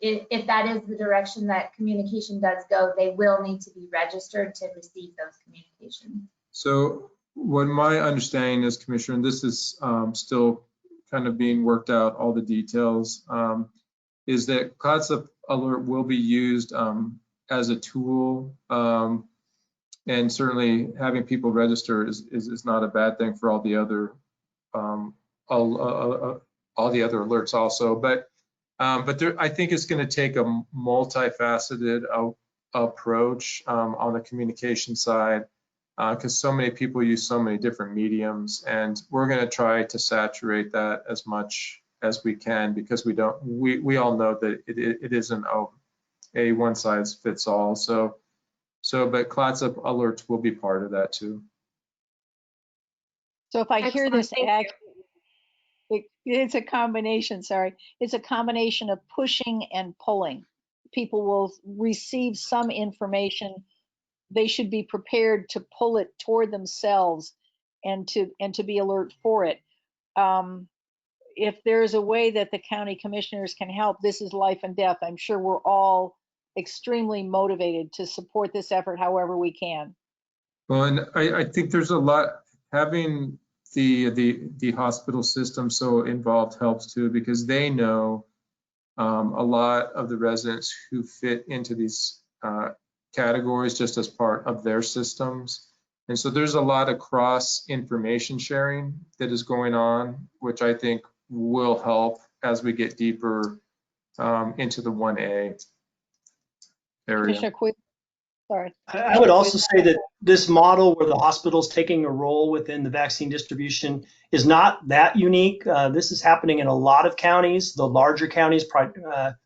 if that is the direction that communication does go, they will need to be registered to receive those communications. So what my understanding is, Commissioner, and this is still kind of being worked out, all the details, is that Clatsup alert will be used as a tool, and certainly having people register is not a bad thing for all the other alerts also. But I think it's going to take a multifaceted approach on the communication side, because so many people use so many different mediums, and we're going to try to saturate that as much as we can, because we all know that it isn't a one size fits all. But Clatsup alerts will be part of that too. So if I hear this, it's a combination, it's a combination of pushing and pulling. People will receive some information. They should be prepared to pull it toward themselves and to be alert for it. If there's a way that the county commissioners can help, this is life and death. I'm sure we're all extremely motivated to support this effort however we can. Well, and I think there's a lot, having the hospital system so involved helps too, because they know a lot of the residents who fit into these categories just as part of their systems. And so there's a lot of cross information sharing that is going on, which I think will help as we get deeper into the 1A area. Sorry. I would also say that this model where the hospital's taking a role within the vaccine distribution is not that unique. This is happening in a lot of counties, the larger counties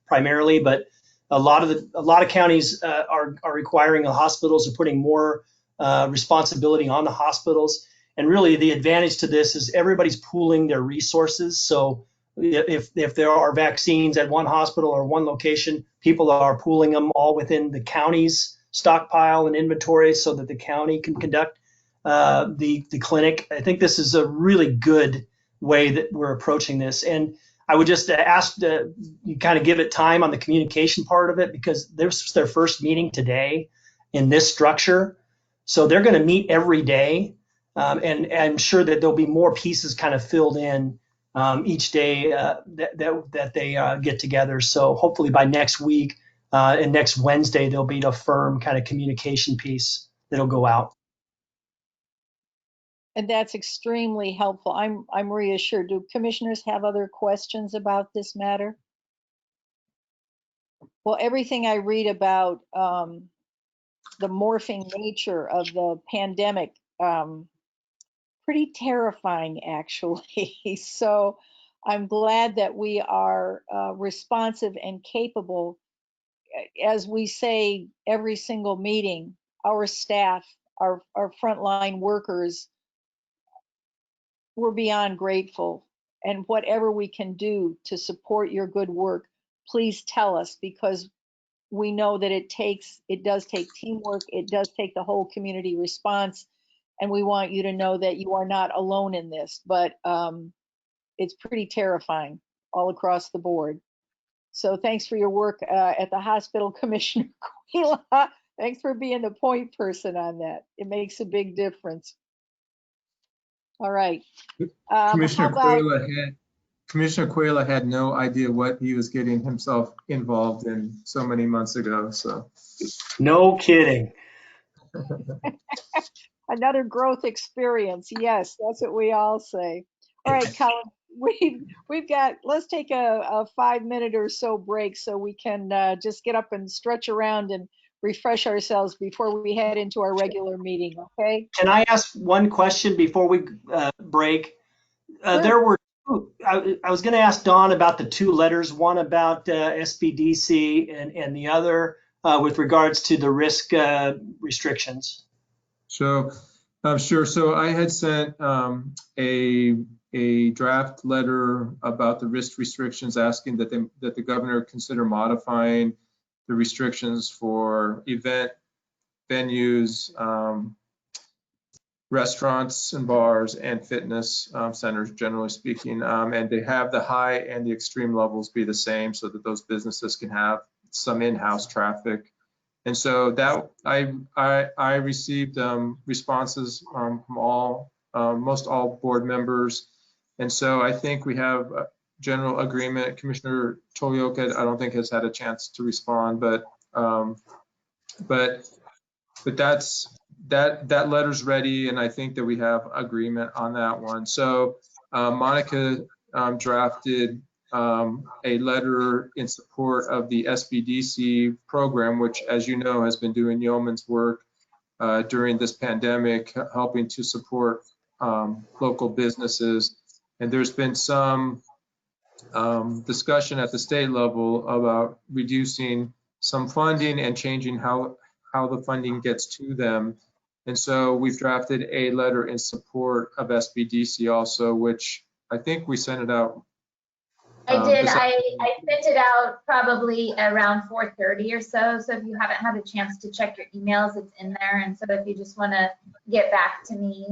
primarily, but a lot of counties are requiring the hospitals, are putting more responsibility on the hospitals. And really the advantage to this is everybody's pooling their resources. So if there are vaccines at one hospital or one location, people are pooling them all within the county's stockpile and inventory so that the county can conduct the clinic. I think this is a really good way that we're approaching this. And I would just ask you kind of give it time on the communication part of it, because this is their first meeting today in this structure. So they're going to meet every day. And I'm sure that there'll be more pieces kind of filled in each day that they get together. So hopefully by next week and next Wednesday, there'll be a firm kind of communication piece that'll go out. And that's extremely helpful. I'm reassured. Do commissioners have other questions about this matter? Well, everything I read about the morphing nature of the pandemic, pretty terrifying, actually. So I'm glad that we are responsive and capable. As we say every single meeting, our staff, our frontline workers, we're beyond grateful. And whatever we can do to support your good work, please tell us, because we know that it does take teamwork. It does take the whole community response. And we want you to know that you are not alone in this, but it's pretty terrifying all across the board. So thanks for your work at the hospital, Commissioner Quila. Thanks for being the point person on that. It makes a big difference. All right. Commissioner how about- Commissioner Quila had no idea what he was getting himself involved in so many months ago. So No kidding. Another growth experience. Yes, that's what we all say. All right, Colin, we've got, let's take a 5-minute or so break so we can just get up and stretch around and refresh ourselves before we head into our regular meeting, okay? Can I ask one question before we break? Sure. There were, I was going to ask Dawn about the 2 letters, one about SBDC and the other with regards to the risk restrictions. So, sure. So I had sent a draft letter about the risk restrictions, asking that the governor consider modifying the restrictions for event venues, restaurants and bars, and fitness centers, generally speaking, and they have the high and the extreme levels be the same, so that those businesses can have some in-house traffic. And so that I received responses from most all board members. And so I think we have a general agreement. Commissioner Tolioka, I don't think has had a chance to respond, but that's that letter's ready, and I think that we have agreement on that one. So Monica drafted a letter in support of the Sbdc program, which, as you know, has been doing yeoman's work during this pandemic, helping to support local businesses. And there's been some discussion at the state level about reducing some funding and changing how the funding gets to them. And so we've drafted a letter in support of Sbdc also, which I think we sent it out. I did. I sent it out probably around 4:30 or so. So if you haven't had a chance to check your emails, it's in there. And so if you just want to get back to me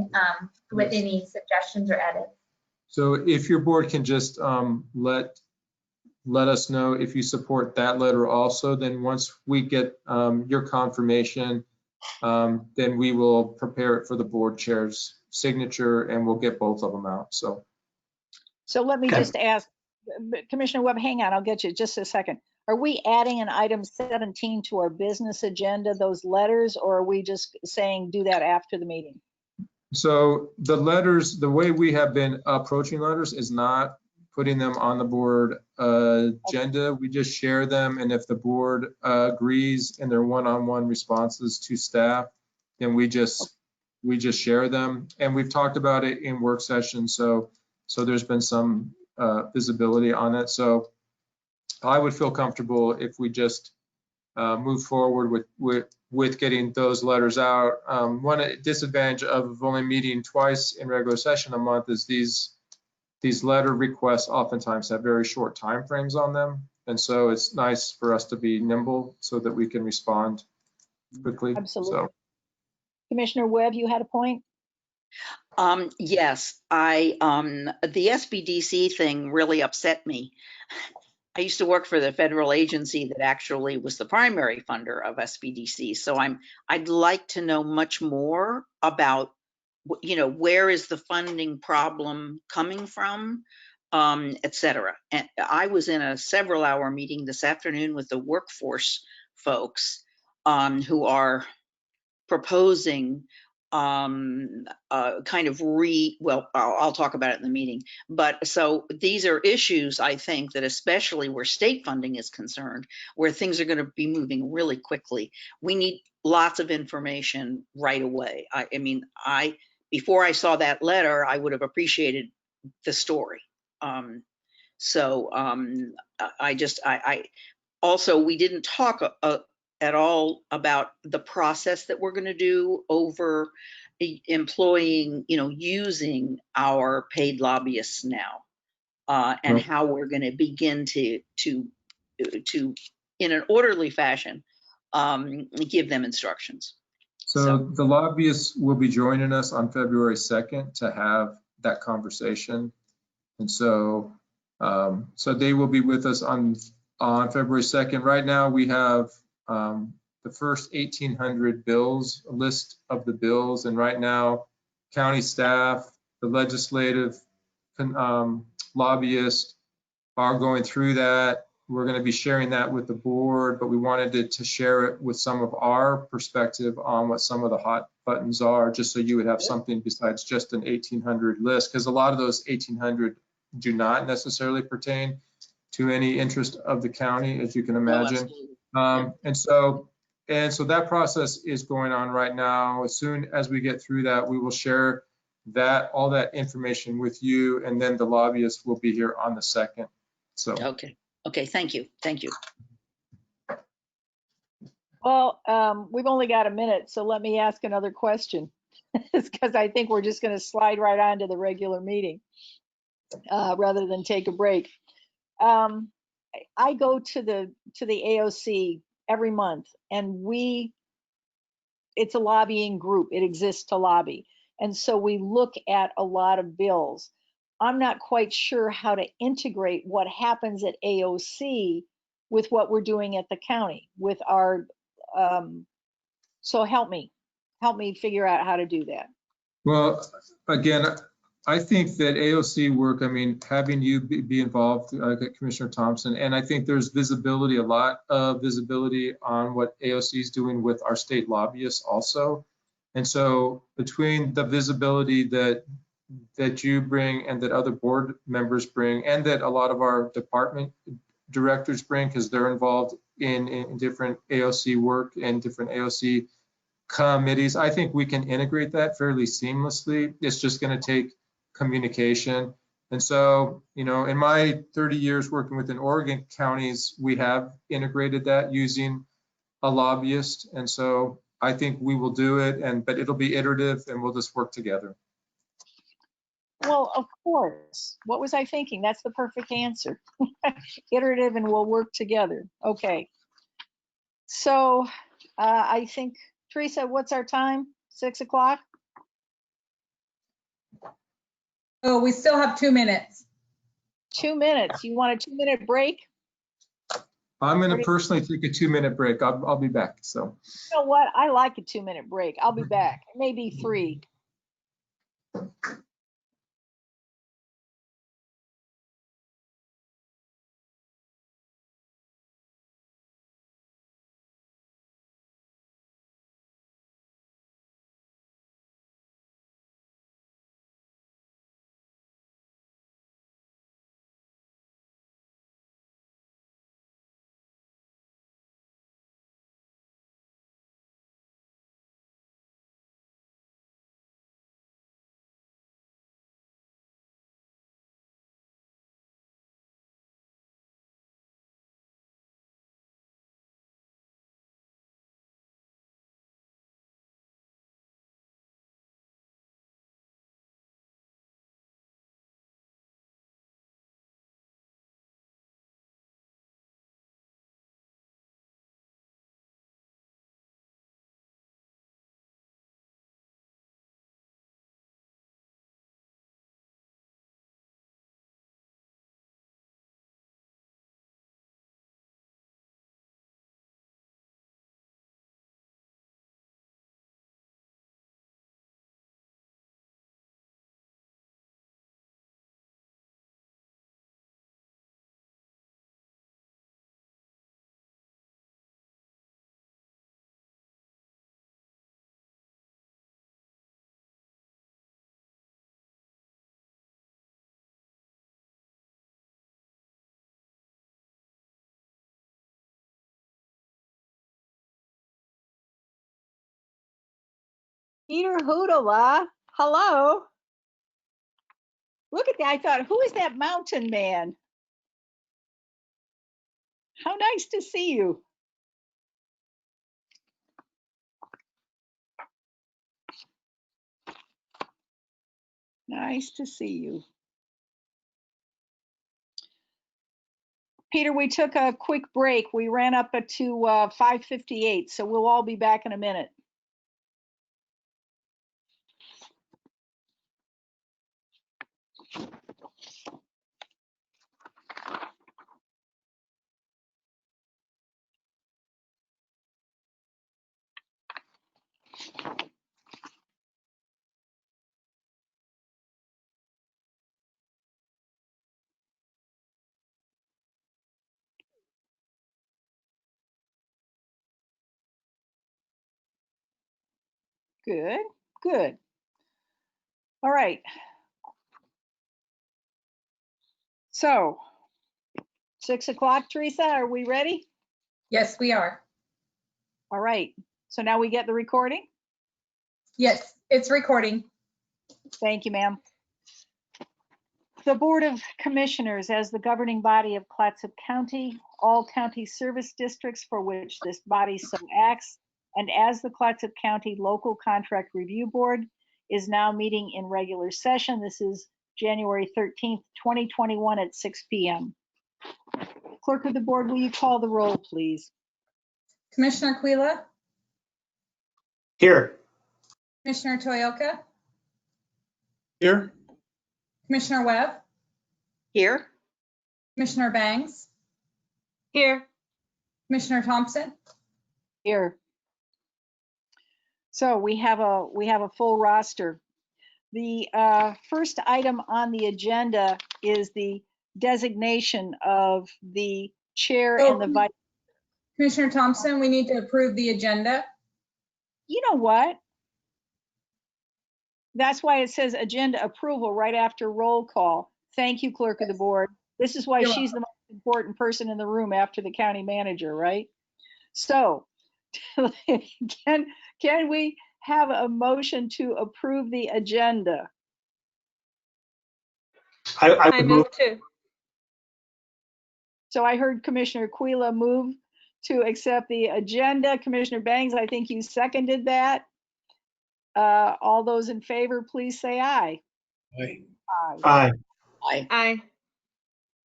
with any suggestions or edits. So if your board can just let us know if you support that letter also, then once we get your confirmation, then we will prepare it for the board chair's signature, and we'll get both of them out. So let me just ask, Commissioner Webb, hang on, I'll get you just a second. Are we adding an item 17 to our business agenda, those letters, or are we just saying do that after the meeting? So the letters, the way we have been approaching letters is not putting them on the board agenda. We just share them, and if the board agrees in their one-on-one responses to staff, then we just share them. And we've talked about it in work sessions, so there's been some visibility on it. So I would feel comfortable if we just move forward with getting those letters out. One disadvantage of only meeting twice in regular session a month is these these letter requests oftentimes have very short timeframes on them. And so it's nice for us to be nimble so that we can respond quickly. Absolutely. So, Commissioner Webb, you had a point? Yes, the SBDC thing really upset me. I used to work for the federal agency that actually was the primary funder of SBDC. So I'd like to know much more about, where is the funding problem coming from, et cetera. And I was in a several-hour meeting this afternoon with the workforce folks, who are proposing kind of I'll talk about it in the meeting. But so these are issues, I think, that especially where state funding is concerned, where things are going to be moving really quickly. We need lots of information right away. I mean, before I saw that letter, I would have appreciated the story. I also, we didn't talk at all about the process that we're going to do over employing, using our paid lobbyists now, and how we're going to begin to in an orderly fashion give them instructions. So the lobbyists will be joining us on February 2nd to have that conversation. And so, so they will be with us on February 2nd. Right now we have the first 1,800 bills, a list of the bills. And right now, county staff, the legislative lobbyists are going through that. We're going to be sharing that with the board, but we wanted to share it with some of our perspective on what some of the hot buttons are, just so you would have something besides just an 1,800 list, because a lot of those 1,800 do not necessarily pertain to any interest of the county, as you can imagine. And so that process is going on right now. As soon as we get through that, we will share all that information with you, and then the lobbyists will be here on the 2nd. So okay, thank you. Well, we've only got a minute, so let me ask another question, because I think we're just going to slide right on to the regular meeting rather than take a break. I go to the AOC every month, and it's a lobbying group. It exists to lobby. And so we look at a lot of bills. I'm not quite sure how to integrate what happens at AOC with what we're doing at the county with our, so help me figure out how to do that. Well, again, I think that AOC work, I mean, having you be involved, Commissioner Thompson, and I think there's a lot of visibility on what AOC is doing with our state lobbyists also. And so between the visibility that you bring and that other board members bring, and that a lot of our department directors bring, because they're involved in different AOC work and different AOC committees, I think we can integrate that fairly seamlessly. It's just going to take communication. And so, in my 30 years working within Oregon counties, we have integrated that using a lobbyist. And so I think we will do it, but it'll be iterative, and we'll just work together. Well, of course. What was I thinking? That's the perfect answer. Iterative, and we'll work together. Okay. So I think, Teresa, what's our time? 6 o'clock? Oh, we still have 2 minutes. 2 minutes. You want a 2-minute break? I'm going to personally take a 2-minute break. I'll be back. So, you know what? I like a 2-minute break. I'll be back. Maybe 3. Peter Hudala, hello. Look at that. I thought, who is that mountain man? How nice to see you. Nice to see you. Peter, we took a quick break. We ran up to 5:58, so we'll all be back in a minute. Good, good. All right. So 6 o'clock, Teresa, are we ready? Yes, we are. All right. So now we get the recording? Yes, it's recording. Thank you, ma'am. The Board of Commissioners, as the governing body of Clatsup County, all county service districts for which this body so acts, and as the Clatsup County Local Contract Review Board, is now meeting in regular session. This is January 13th, 2021 at 6 p.m. Clerk of the board, will you call the roll, please? Commissioner Quila, Here. Commissioner Toyoka, Here? Commissioner Webb, Here? Commissioner Bangs, Here. Commissioner Thompson. Here. So we have a full roster. The first item on the agenda is the designation of the chair and the vice. Commissioner Thompson, we need to approve the agenda. You know what? That's why it says agenda approval right after roll call. Thank you, clerk of the board. This is why You're she's the most important person in the room after the county manager, right? So can we have a motion to approve the agenda? I I would move. move to. So I heard Commissioner Quila move to accept the agenda. Commissioner Bangs, I think you seconded that. All those in favor, please say aye. Aye. Aye. Aye. Aye. Aye.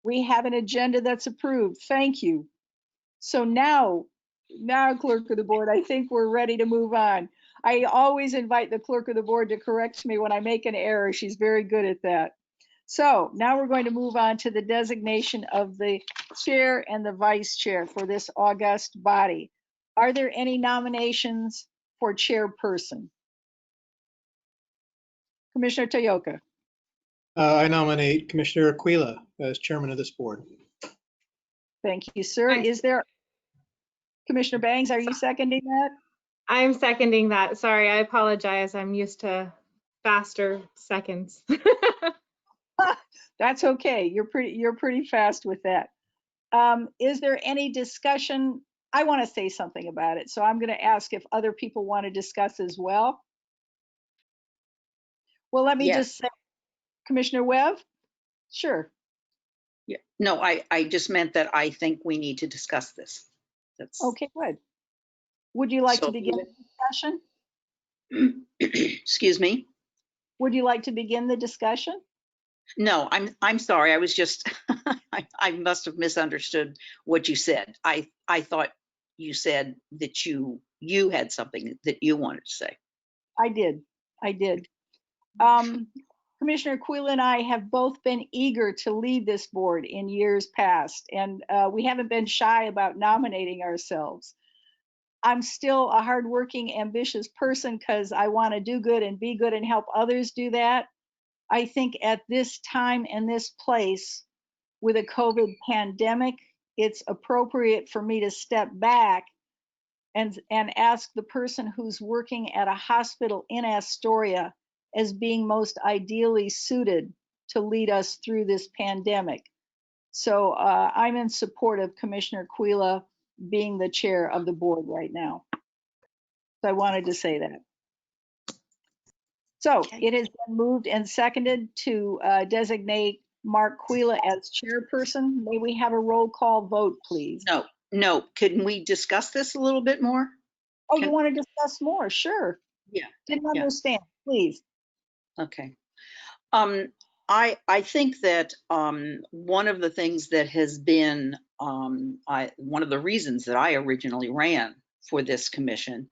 We have an agenda that's approved. Thank you. So now, clerk of the board, I think we're ready to move on. I always invite the clerk of the board to correct me when I make an error. She's very good at that. So now we're going to move on to the designation of the chair and the vice chair for this august body. Are there any nominations for chairperson? Commissioner Toyoka. I nominate Commissioner Aquila as chairman of this board. Thank you, sir. Aye. Is there, Commissioner Bangs, are you seconding that? I'm seconding that. Sorry, I apologize. I'm used to faster seconds. That's okay. You're pretty fast with that. Is there any discussion? I want to say something about it, so I'm going to ask if other people want to discuss as well. Well, let me Yes. just say, Commissioner Webb? Sure. Yeah. No, I just meant that I think we need to discuss this. That's Okay, good. Would you like to So- begin the discussion? Excuse me? Would you like to begin the discussion? No, I'm sorry. I was just, I must have misunderstood what you said. I thought you said that you had something that you wanted to say. I did. Commissioner Quila and I have both been eager to lead this board in years past, and we haven't been shy about nominating ourselves. I'm still a hardworking, ambitious person because I want to do good and be good and help others do that. I think at this time and this place with a COVID pandemic, it's appropriate for me to step back and ask the person who's working at a hospital in Astoria as being most ideally suited to lead us through this pandemic. So I'm in support of Commissioner Quila being the chair of the board right now. So I wanted to say that. So Okay. it has been moved and seconded to designate Mark Quila as chairperson. May we have a roll call vote, please? No, can we discuss this a little bit more? Oh, you want to discuss more? Sure. Yeah, Didn't yeah. understand, please. Okay. I think that one of the things that has been one of the reasons that I originally ran for this commission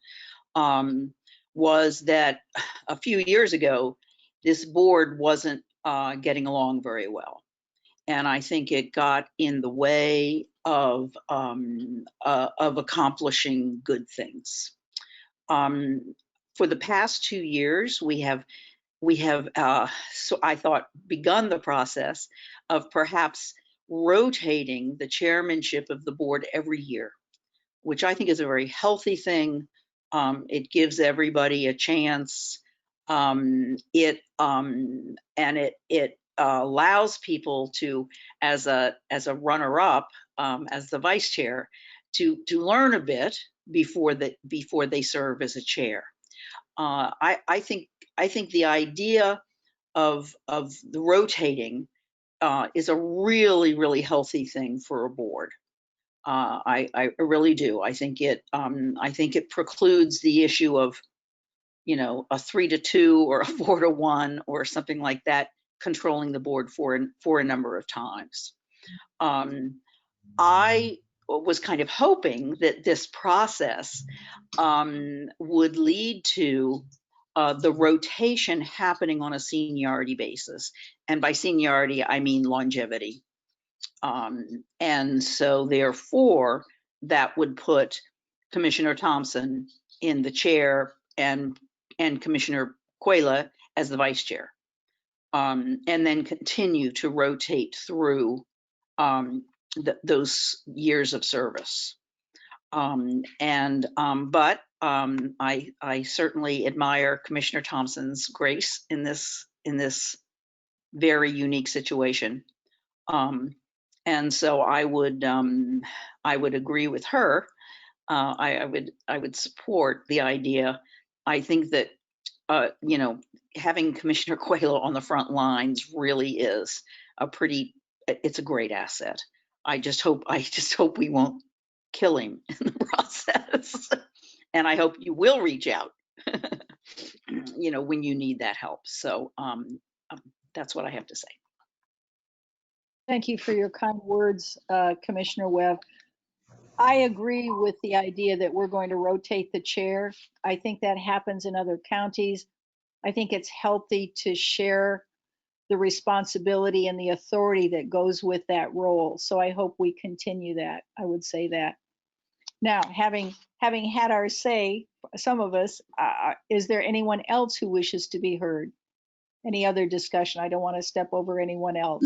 was that a few years ago, this board wasn't getting along very well. And I think it got in the way of accomplishing good things. For the past 2 years, we have so I thought begun the process of perhaps rotating the chairmanship of the board every year, which I think is a very healthy thing. It gives everybody a chance. It allows people to, as a runner-up, as the vice chair, to learn a bit before they serve as a chair. I think the idea of the rotating is a really, really healthy thing for a board. I really do. I think it precludes the issue of, a 3-2 or a 4-1 or something like that controlling the board for a number of times. I was kind of hoping that this process would lead to the rotation happening on a seniority basis. And by seniority, I mean longevity. And so therefore, that would put Commissioner Thompson in the chair and Commissioner Quayla as the vice chair. And then continue to rotate through those years of service. But I certainly admire Commissioner Thompson's grace in this very unique situation. And so I would agree with her. I would support the idea. I think that having Commissioner Quayla on the front lines really is it's a great asset. I just hope we won't kill him in the process. And I hope you will reach out, when you need that help. So that's what I have to say. Thank you for your kind words, Commissioner Webb. I agree with the idea that we're going to rotate the chair. I think that happens in other counties. I think it's healthy to share the responsibility and the authority that goes with that role. So I hope we continue that. I would say that. Now, having had our say, some of us, is there anyone else who wishes to be heard? Any other discussion? I don't want to step over anyone else.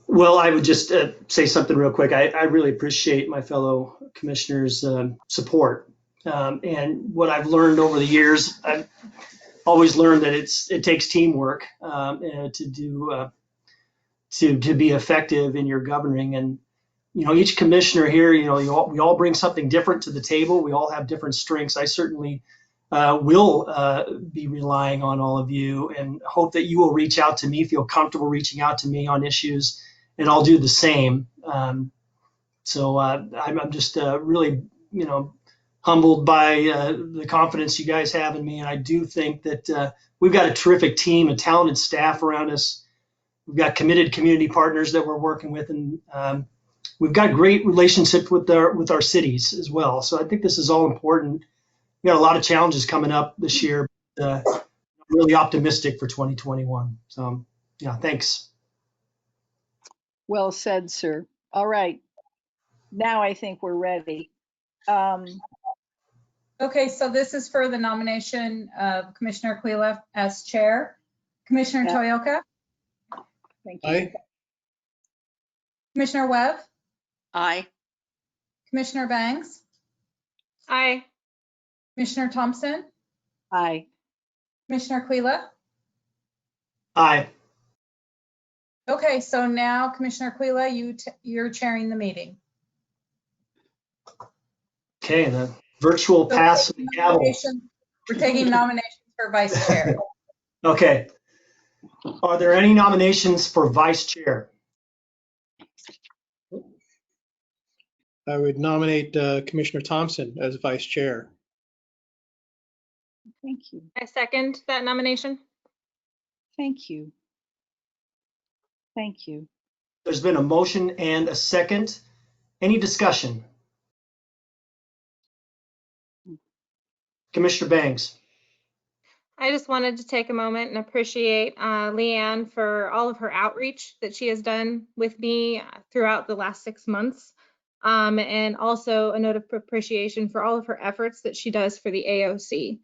Well, I would just say something real quick. I really appreciate my fellow commissioners' support. And what I've learned over the years, I've always learned that it takes teamwork to be effective in your governing. And each commissioner here, we all bring something different to the table. We all have different strengths. I certainly will be relying on all of you and hope that you will reach out to me, feel comfortable reaching out to me on issues, and I'll do the same. So I'm just really, humbled by the confidence you guys have in me. And I do think that we've got a terrific team, a talented staff around us. We've got committed community partners that we're working with, and we've got great relationships with our cities as well. So I think this is all important. We got a lot of challenges coming up this year. But, really optimistic for 2021. So yeah, thanks. Well said, sir. All right. Now I think we're ready. Okay, so this is for the nomination of Commissioner Quila as chair. Commissioner Yeah. Toyoka, Thank you. Aye. Commissioner Webb, Aye. Commissioner Banks, Aye. Commissioner Thompson, Aye. Commissioner Quila. Aye. Okay, so now Commissioner Quila, you're chairing the meeting. Okay, the virtual pass of the gavel. We're taking nominations for vice chair. Okay. Are there any nominations for vice chair? I would nominate Commissioner Thompson as vice chair. Thank you. I second that nomination. Thank you. Thank you. There's been a motion and a second. Any discussion? Commissioner Banks. I just wanted to take a moment and appreciate Leanne for all of her outreach that she has done with me throughout the last 6 months. And also a note of appreciation for all of her efforts that she does for the AOC.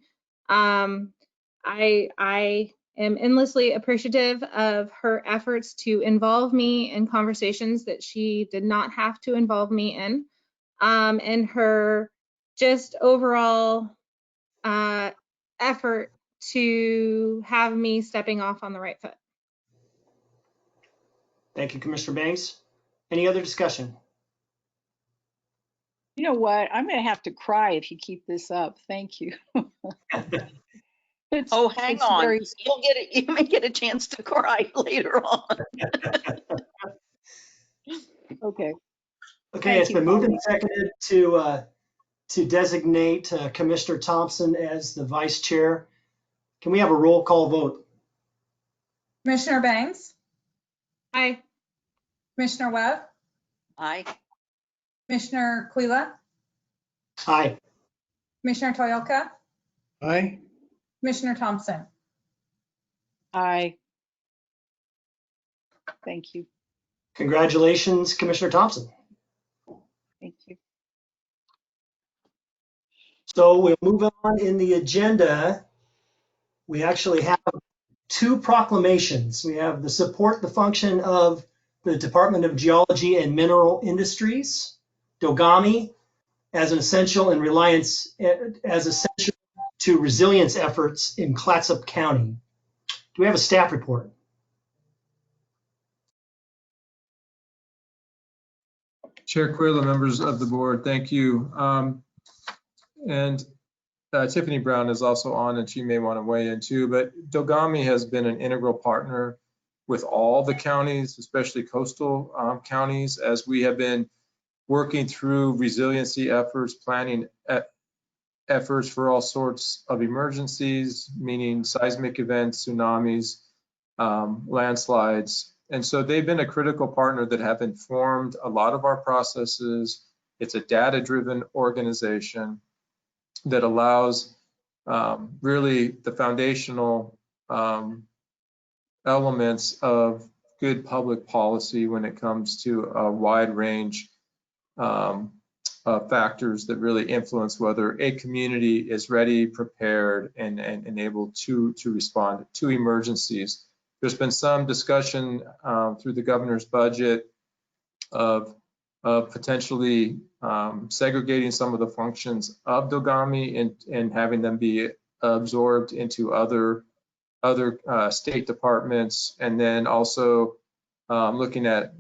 I am endlessly appreciative of her efforts to involve me in conversations that she did not have to involve me in, and her just overall effort to have me stepping off on the right foot. Thank you, Commissioner Banks. Any other discussion? You know what? I'm going to have to cry if you keep this up. Thank you. Oh, hang it's on. very- You'll get it. You may get a chance to cry later on. Okay. Okay, Thank it's you, been moved and colleagues. seconded to designate Commissioner Thompson as the vice chair. Can we have a roll call vote? Commissioner Banks, Aye. Commissioner Webb, Aye. Commissioner Aquila, Aye. Commissioner Toyoka, Aye. Commissioner Thompson. Aye. Thank you. Congratulations, Commissioner Thompson. Thank you. So we'll move on in the agenda. We actually have 2 proclamations. We have the support the function of the Department of Geology and Mineral Industries, DOGAMI, as an essential and reliance as essential to resilience efforts in Clatsup County. Do we have a staff report? Chair Quayla, members of the board, thank you. And Tiffany Brown is also on, and she may want to weigh in too, but DOGAMI has been an integral partner with all the counties, especially coastal counties, as we have been working through resiliency efforts, planning efforts for all sorts of emergencies, meaning seismic events, tsunamis, landslides. And so they've been a critical partner that have informed a lot of our processes. It's a data-driven organization that allows really the foundational elements of good public policy when it comes to a wide range of factors that really influence whether a community is ready, prepared, and able to respond to emergencies. There's been some discussion through the governor's budget of potentially segregating some of the functions of DOGAMI and having them be absorbed into other state departments, and then also looking at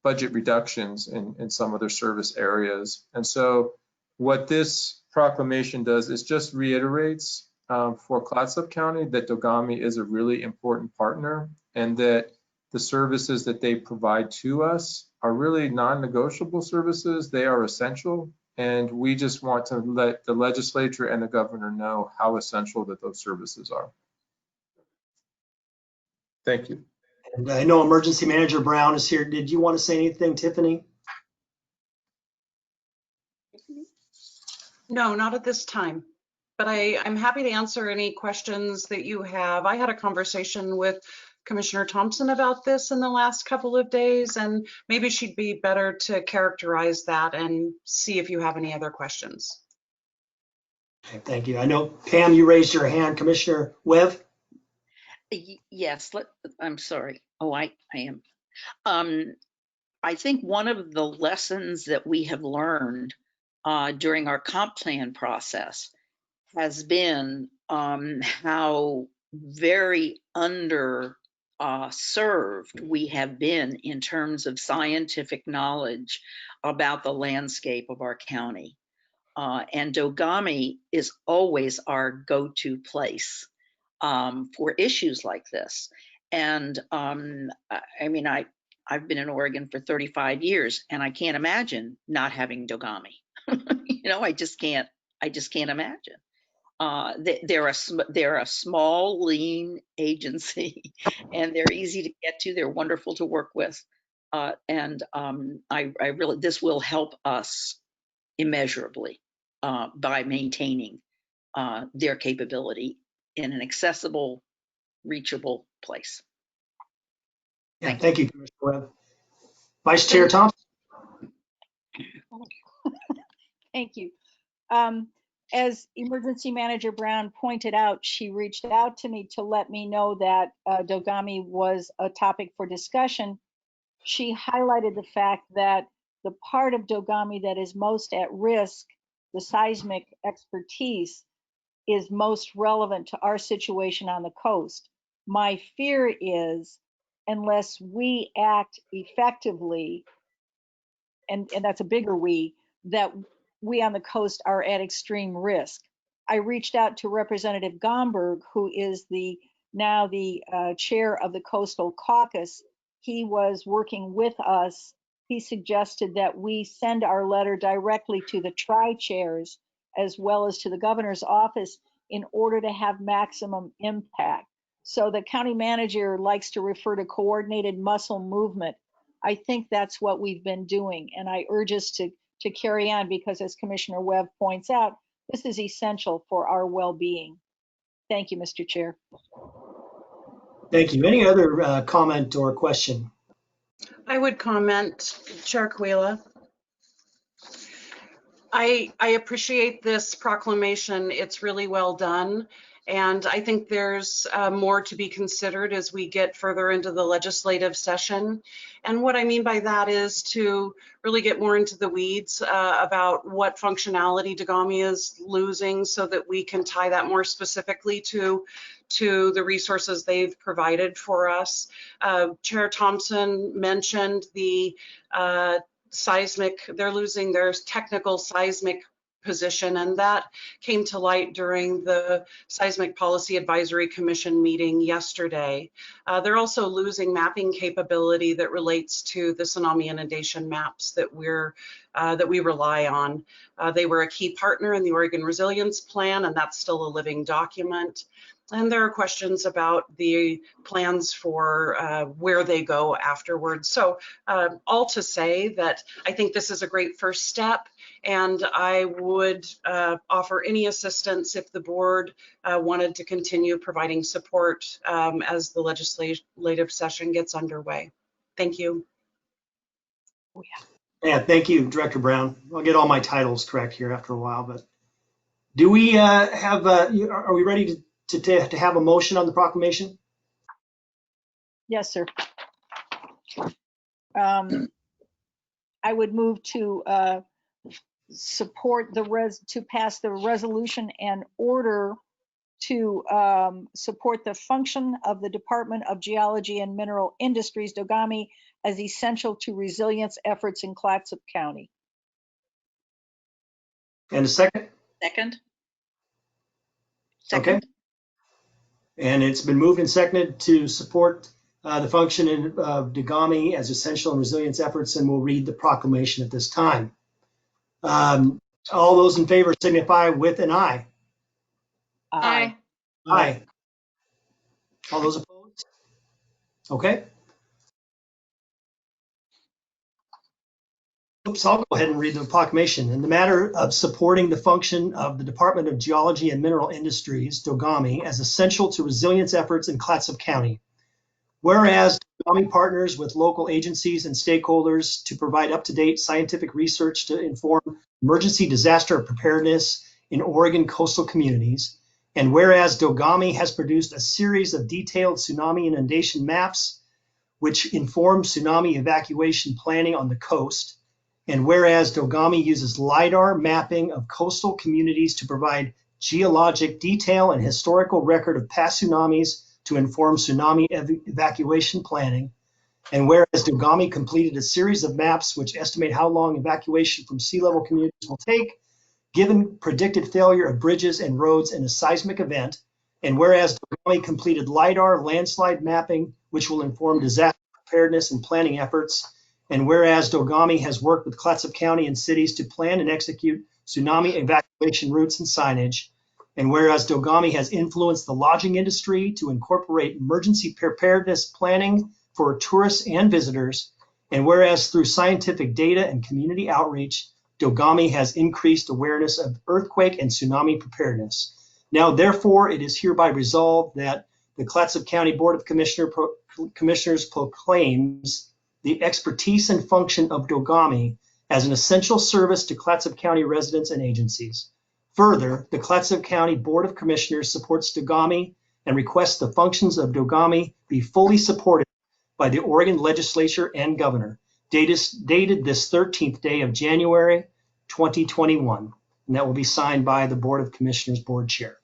budget reductions in some other service areas. And so what this proclamation does is just reiterates for Clatsup County that DOGAMI is a really important partner, and that the services that they provide to us are really non-negotiable services. They are essential, and we just want to let the legislature and the governor know how essential that those services are. Thank you. And I know Emergency Manager Brown is here. Did you want to say anything, Tiffany? No, not at this time, but I'm happy to answer any questions that you have. I had a conversation with Commissioner Thompson about this in the last couple of days, and maybe she'd be better to characterize that and see if you have any other questions. Okay, thank you. I know, Pam, you raised your hand. Commissioner Webb? Yes, I'm sorry. Oh, I am. I think one of the lessons that we have learned during our comp plan process has been how very underserved we have been in terms of scientific knowledge about the landscape of our county. And DOGAMI is always our go-to place. for issues like this. And I mean, I've been in Oregon for 35 years, and I can't imagine not having Dogami. You know, I just can't imagine. They're a small, lean agency, and they're easy to get to. They're wonderful to work with, and I really, this will help us immeasurably by maintaining their capability in an accessible, reachable place. Yeah, thank you, Commissioner Webb. Vice Chair Thompson. Thank you. As Emergency Manager Brown pointed out, she reached out to me to let me know that Dogami was a topic for discussion. She highlighted the fact that the part of Dogami that is most at risk, the seismic expertise, is most relevant to our situation on the coast. My fear is, unless we act effectively, and that's a bigger we, that we on the coast are at extreme risk. I reached out to Representative Gomberg, who is now the chair of the Coastal Caucus. He was working with us. He suggested that we send our letter directly to the tri-chairs as well as to the governor's office in order to have maximum impact. So the county manager likes to refer to coordinated muscle movement. I think that's what we've been doing, and I urge us to carry on, because as Commissioner Webb points out, this is essential for our well-being. Thank you, Mr. Chair. Thank you. Any other comment or question? I would comment, Chair Aquila. I appreciate this proclamation. It's really well done. And I think there's more to be considered as we get further into the legislative session. And what I mean by that is to really get more into the weeds about what functionality Dogami is losing, so that we can tie that more specifically to the resources they've provided for us. Chair Thompson mentioned the seismic, they're losing their technical seismic position, and that came to light during the Seismic Policy Advisory Commission meeting yesterday. They're also losing mapping capability that relates to the tsunami inundation maps that we rely on. They were a key partner in the Oregon Resilience Plan, and that's still a living document. And there are questions about the plans for where they go afterwards. So all to say that I think this is a great first step, and I would offer any assistance if the board wanted to continue providing support as the legislative session gets underway. Thank you. Yeah, thank you, Director Brown. I'll get all my titles correct here after a while, but do we have, are we ready to have a motion on the proclamation? Yes, sir. I would move to support to pass the resolution and order to support the function of the Department of Geology and Mineral Industries, Dogami, as essential to resilience efforts in Clatsup County. And a second? Second. Okay. And it's been moved and seconded to support the function of Dogami as essential in resilience efforts, and we'll read the proclamation at this time. All those in favor signify with an aye. Aye. Aye. All those opposed? Okay. Oops, I'll go ahead and read the proclamation. In the matter of supporting the function of the Department of Geology and Mineral Industries, Dogami, as essential to resilience efforts in Clatsup County. Whereas Dogami partners with local agencies and stakeholders to provide up-to-date scientific research to inform emergency disaster preparedness in Oregon coastal communities. And whereas Dogami has produced a series of detailed tsunami inundation maps, which inform tsunami evacuation planning on the coast. And whereas Dogami uses LiDAR mapping of coastal communities to provide geologic detail and historical record of past tsunamis to inform tsunami evacuation planning. And whereas Dogami completed a series of maps which estimate how long evacuation from sea level communities will take, given predicted failure of bridges and roads in a seismic event. And whereas Dogami completed LiDAR landslide mapping, which will inform disaster preparedness and planning efforts. And whereas Dogami has worked with Clatsup County and cities to plan and execute tsunami evacuation routes and signage. And whereas Dogami has influenced the lodging industry to incorporate emergency preparedness planning for tourists and visitors. And whereas through scientific data and community outreach, Dogami has increased awareness of earthquake and tsunami preparedness. Now, therefore, it is hereby resolved that the Clatsup County Board of Commissioners proclaims the expertise and function of Dogami as an essential service to Clatsup County residents and agencies. Further, the Clatsup County Board of Commissioners supports Dogami and requests the functions of Dogami be fully supported by the Oregon Legislature and Governor, dated this 13th day of January 2021. And that will be signed by the Board of Commissioners Board Chair.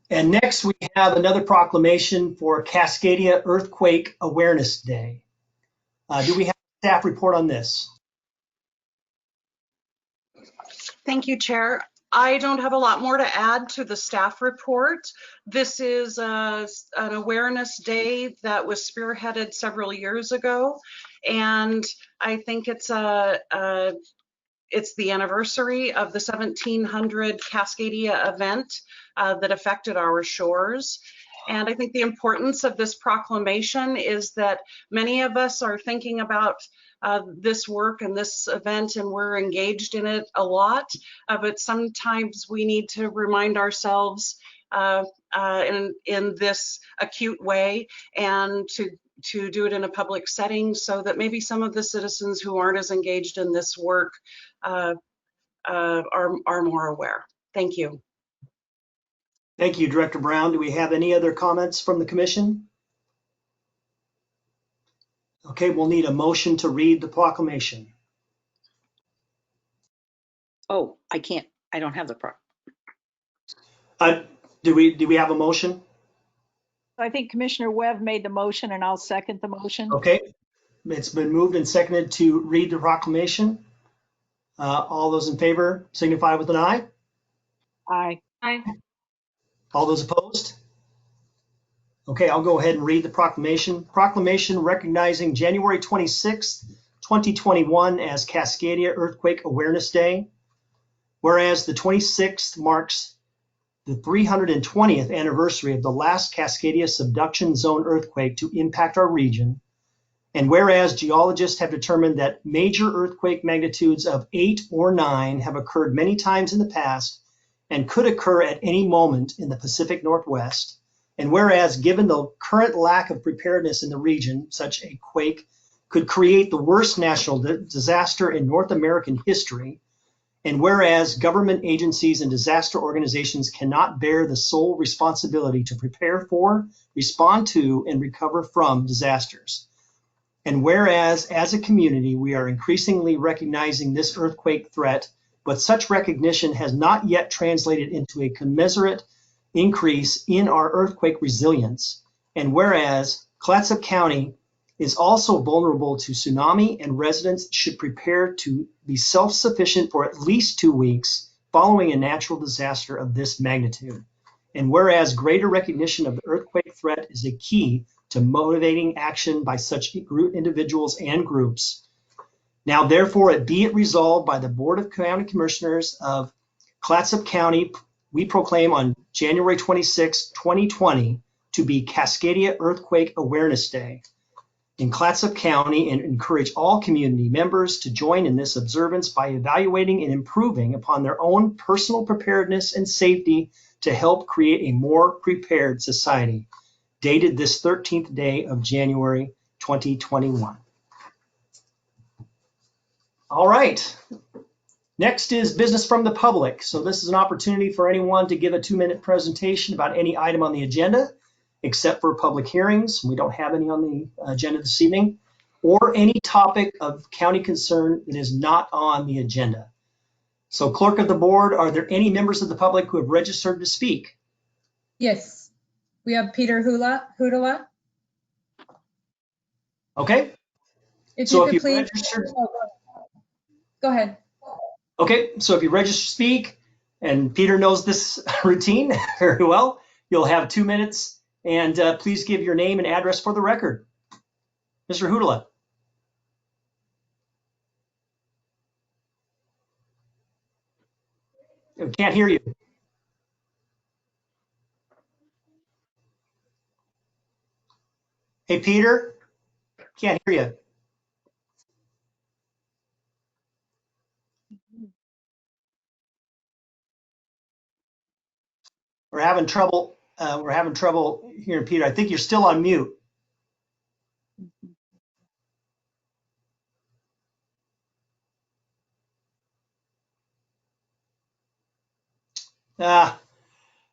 And next we have another proclamation for Cascadia Earthquake Awareness Day. Do we have a staff report on this? Thank you, Chair. I don't have a lot more to add to the staff report. This is an awareness day that was spearheaded several years ago, and I think it's the anniversary of the 1700 Cascadia event that affected our shores. And I think the importance of this proclamation is that many of us are thinking about this work and this event, and we're engaged in it a lot, but sometimes we need to remind ourselves in this acute way, and to do it in a public setting so that maybe some of the citizens who aren't as engaged in this work are more aware. Thank you. Thank you, Director Brown. Do we have any other comments from the commission? Okay, we'll need a motion to read the proclamation. Oh, I don't have the Do we have a motion? I think Commissioner Webb made the motion and I'll second the motion. Okay, it's been moved and seconded to read the proclamation. All those in favor signify with an aye. Aye. Aye. All those opposed? Okay, I'll go ahead and read the proclamation. Proclamation recognizing January 26th, 2021 as Cascadia Earthquake Awareness Day. Whereas the 26th marks the 320th anniversary of the last Cascadia subduction zone earthquake to impact our region. And whereas geologists have determined that major earthquake magnitudes of 8 or 9 have occurred many times in the past and could occur at any moment in the Pacific Northwest. And whereas given the current lack of preparedness in the region, such a quake could create the worst national disaster in North American history. And whereas government agencies and disaster organizations cannot bear the sole responsibility to prepare for, respond to, and recover from disasters. And whereas as a community, we are increasingly recognizing this earthquake threat, but such recognition has not yet translated into a commensurate increase in our earthquake resilience. And whereas Clatsup County is also vulnerable to tsunami, and residents should prepare to be self-sufficient for at least 2 weeks following a natural disaster of this magnitude. And whereas greater recognition of the earthquake threat is a key to motivating action by such individuals and groups. Now, therefore, be it resolved by the Board of County Commissioners of Clatsup County, we proclaim on January 26, 2020 to be Cascadia Earthquake Awareness Day in Clatsup County, and encourage all community members to join in this observance by evaluating and improving upon their own personal preparedness and safety to help create a more prepared society. Dated this 13th day of January 2021. All right. Next is business from the public. So this is an opportunity for anyone to give a 2-minute presentation about any item on the agenda, except for public hearings. We don't have any on the agenda this evening, or any topic of county concern that is not on the agenda. So Clerk of the Board, are there any members of the public who have registered to speak? Yes, we have Peter Hudala. Okay. If So you if could you've please. registered, Go ahead. okay, so if you register to speak, And Peter knows this routine very well. You'll have 2 minutes, and please give your name and address for the record. Mr. Hudala. Can't hear you. Hey, Peter, can't hear you. We're having trouble hearing Peter. I think you're still on mute.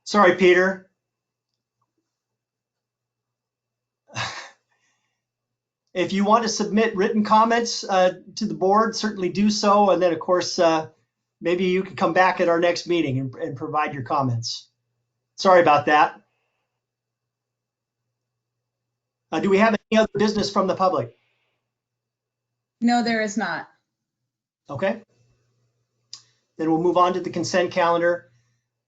Sorry, Peter. If you want to submit written comments to the board, certainly do so. And then, of course, maybe you can come back at our next meeting and provide your comments. Sorry about that. Do we have any other business from the public? No, there is not. Okay. Then we'll move on to the consent calendar.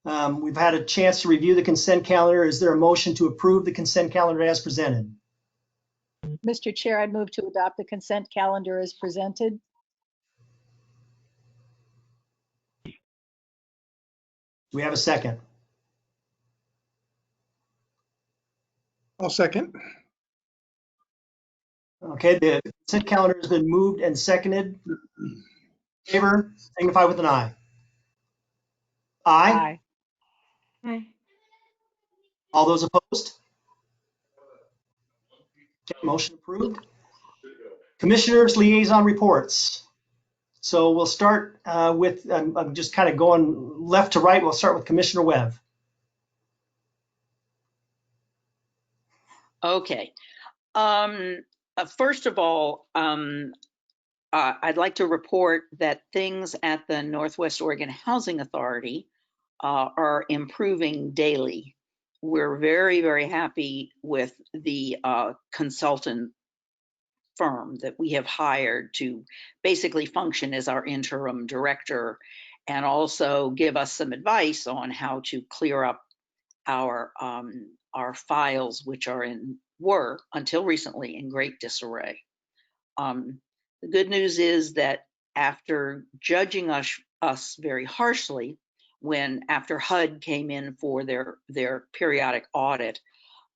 We've had a chance to review the consent calendar. Is there a motion to approve the consent calendar as presented? Mr. Chair, I'd move to adopt the consent calendar as presented. Do we have a second? I'll second. Okay, the consent calendar has been moved and seconded. In favor, signify with an aye. Aye. Hi. All those opposed? Okay, motion approved. Commissioners' liaison reports. So we'll start with, I'm just kind of going left to right. We'll start with Commissioner Webb. Okay. First of all, I'd like to report that things at the Northwest Oregon Housing Authority are improving daily. We're very, very happy with the consultant firm that we have hired to basically function as our interim director and also give us some advice on how to clear up our files, which were until recently in great disarray. The good news is that after judging us very harshly, after HUD came in for their periodic audit,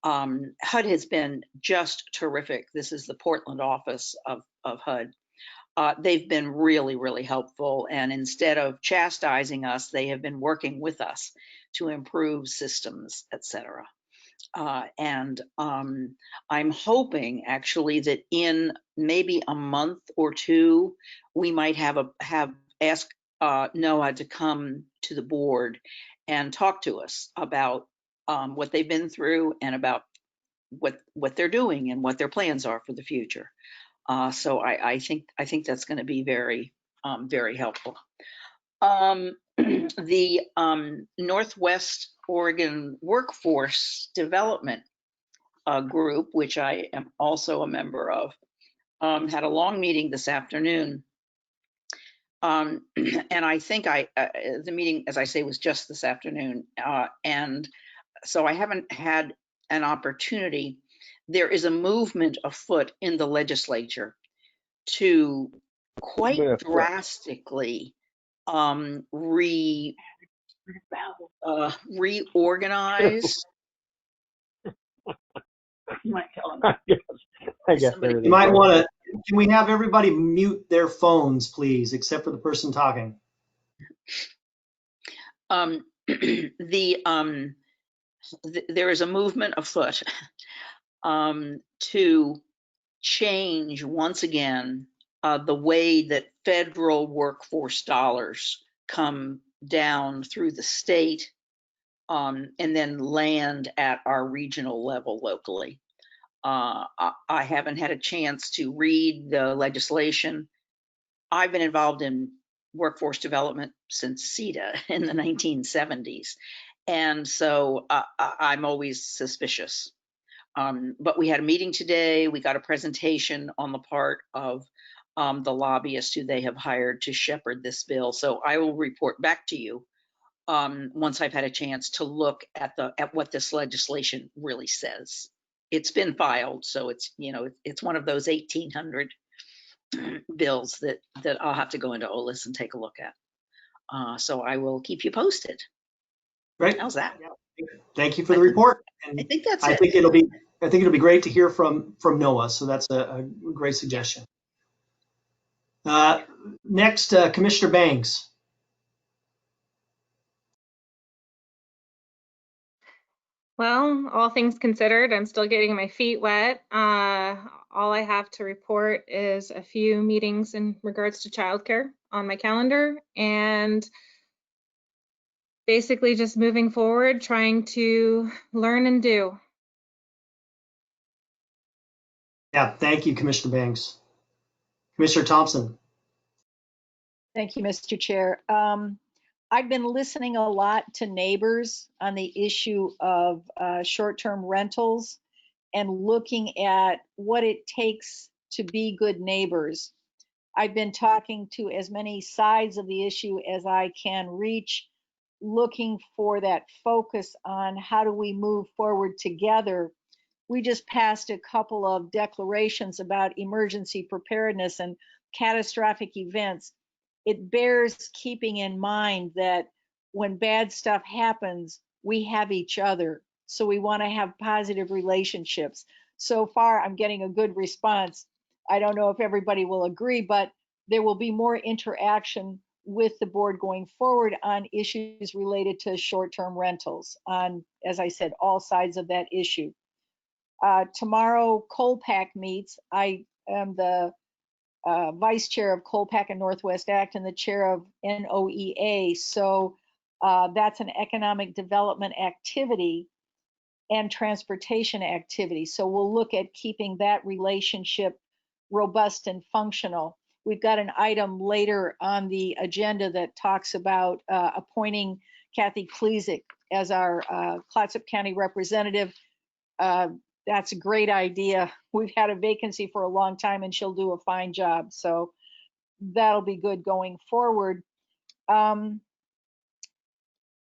HUD has been just terrific. This is the Portland office of HUD. They've been really, really helpful. And instead of chastising us, they have been working with us to improve systems, et cetera. And I'm hoping actually that in maybe a month or two, we might ask NOAA to come to the board and talk to us about what they've been through and about what they're doing and what their plans are for the future. So I think that's going to be very, very helpful. The Northwest Oregon Workforce Development Group, which I am also a member of, had a long meeting this afternoon. And I think the meeting, as I say, was just this afternoon. And so I haven't had an opportunity. There is a movement afoot in the legislature to quite drastically reorganize. You might want to, can we have everybody mute their phones, please, except for the person talking? There is a movement afoot to change once again the way that federal workforce dollars come down through the state and then land at our regional level locally. I haven't had a chance to read the legislation. I've been involved in workforce development since CETA in the 1970s. And so I'm always suspicious. But we had a meeting today. We got a presentation on the part of the lobbyists who they have hired to shepherd this bill. So I will report back to you once I've had a chance to look at what this legislation really says. It's been filed, so it's, you know, it's one of those 1,800 bills that I'll have to go into OLIS and take a look at. So I will keep you posted. Great. How's that? Thank you for the report. And I think that's I it. think it'll be great to hear from Noah. So that's a great suggestion. Next, Commissioner Banks. Well, all things considered, I'm still getting my feet wet. All I have to report is a few meetings in regards to childcare on my calendar, and basically just moving forward, trying to learn and do. Yeah, thank you, Commissioner Banks. Commissioner Thompson. Thank you, Mr. Chair. I've been listening a lot to neighbors on the issue of short-term rentals and looking at what it takes to be good neighbors. I've been talking to as many sides of the issue as I can reach, looking for that focus on how do we move forward together. We just passed a couple of declarations about emergency preparedness and catastrophic events. It bears keeping in mind that when bad stuff happens, we have each other. So we want to have positive relationships. So far, I'm getting a good response. I don't know if everybody will agree, but there will be more interaction with the board going forward on issues related to short-term rentals on, as I said, all sides of that issue. Tomorrow, COLPAC meets. I am the vice chair of COLPAC and Northwest Act and the chair of NOEA. So that's an economic development activity and transportation activity. So we'll look at keeping that relationship robust and functional. We've got an item later on the agenda that talks about appointing Kathy Klesick as our Clatsup County representative. That's a great idea. We've had a vacancy for a long time and she'll do a fine job. So that'll be good going forward. I'm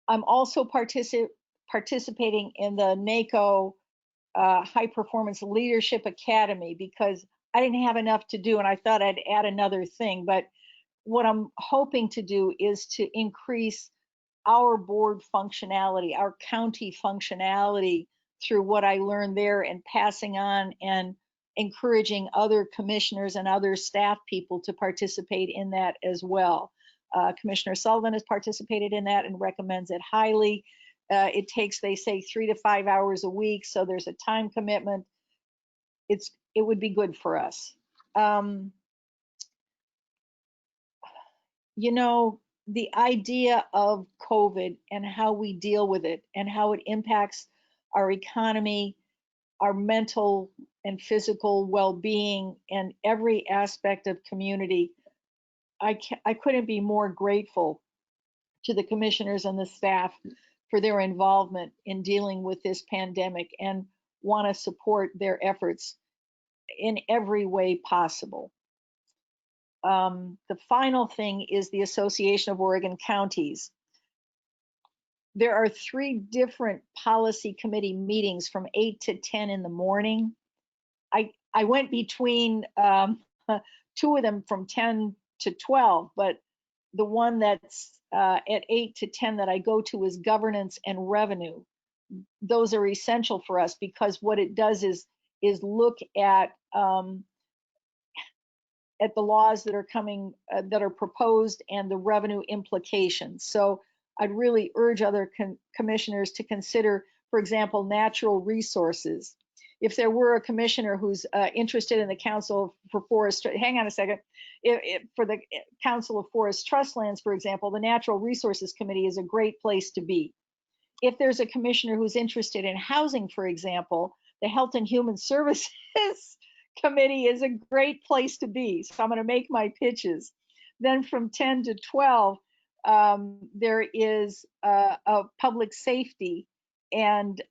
also participating in the NACO High Performance Leadership Academy because I didn't have enough to do and I thought I'd add another thing. But what I'm hoping to do is to increase our board functionality, our county functionality through what I learned there and passing on and encouraging other commissioners and other staff people to participate in that as well. Commissioner Sullivan has participated in that and recommends it highly. It takes, they say, 3 to 5 hours a week, so there's a time commitment. It would be good for us. You know, the idea of COVID and how we deal with it and how it impacts our economy, our mental and physical well-being, and every aspect of community. I couldn't be more grateful to the commissioners and the staff for their involvement in dealing with this pandemic and want to support their efforts in every way possible. The final thing is the Association of Oregon Counties. There are 3 different policy committee meetings from 8 to 10 in the morning. I went between 2 of them from 10 to 12, but the one that's at 8 to 10 that I go to is governance and revenue. Those are essential for us because what it does is look at the laws that are coming, that are proposed and the revenue implications. So I'd really urge other commissioners to consider, for example, natural resources. If there were a commissioner who's interested in the Council for Forest, hang on a second, for the Council of Forest Trust Lands, for example, the Natural Resources Committee is a great place to be. If there's a commissioner who's interested in housing, for example, the Health and Human Services Committee is a great place to be. So I'm going to make my pitches. Then from 10 to 12, there is a public safety and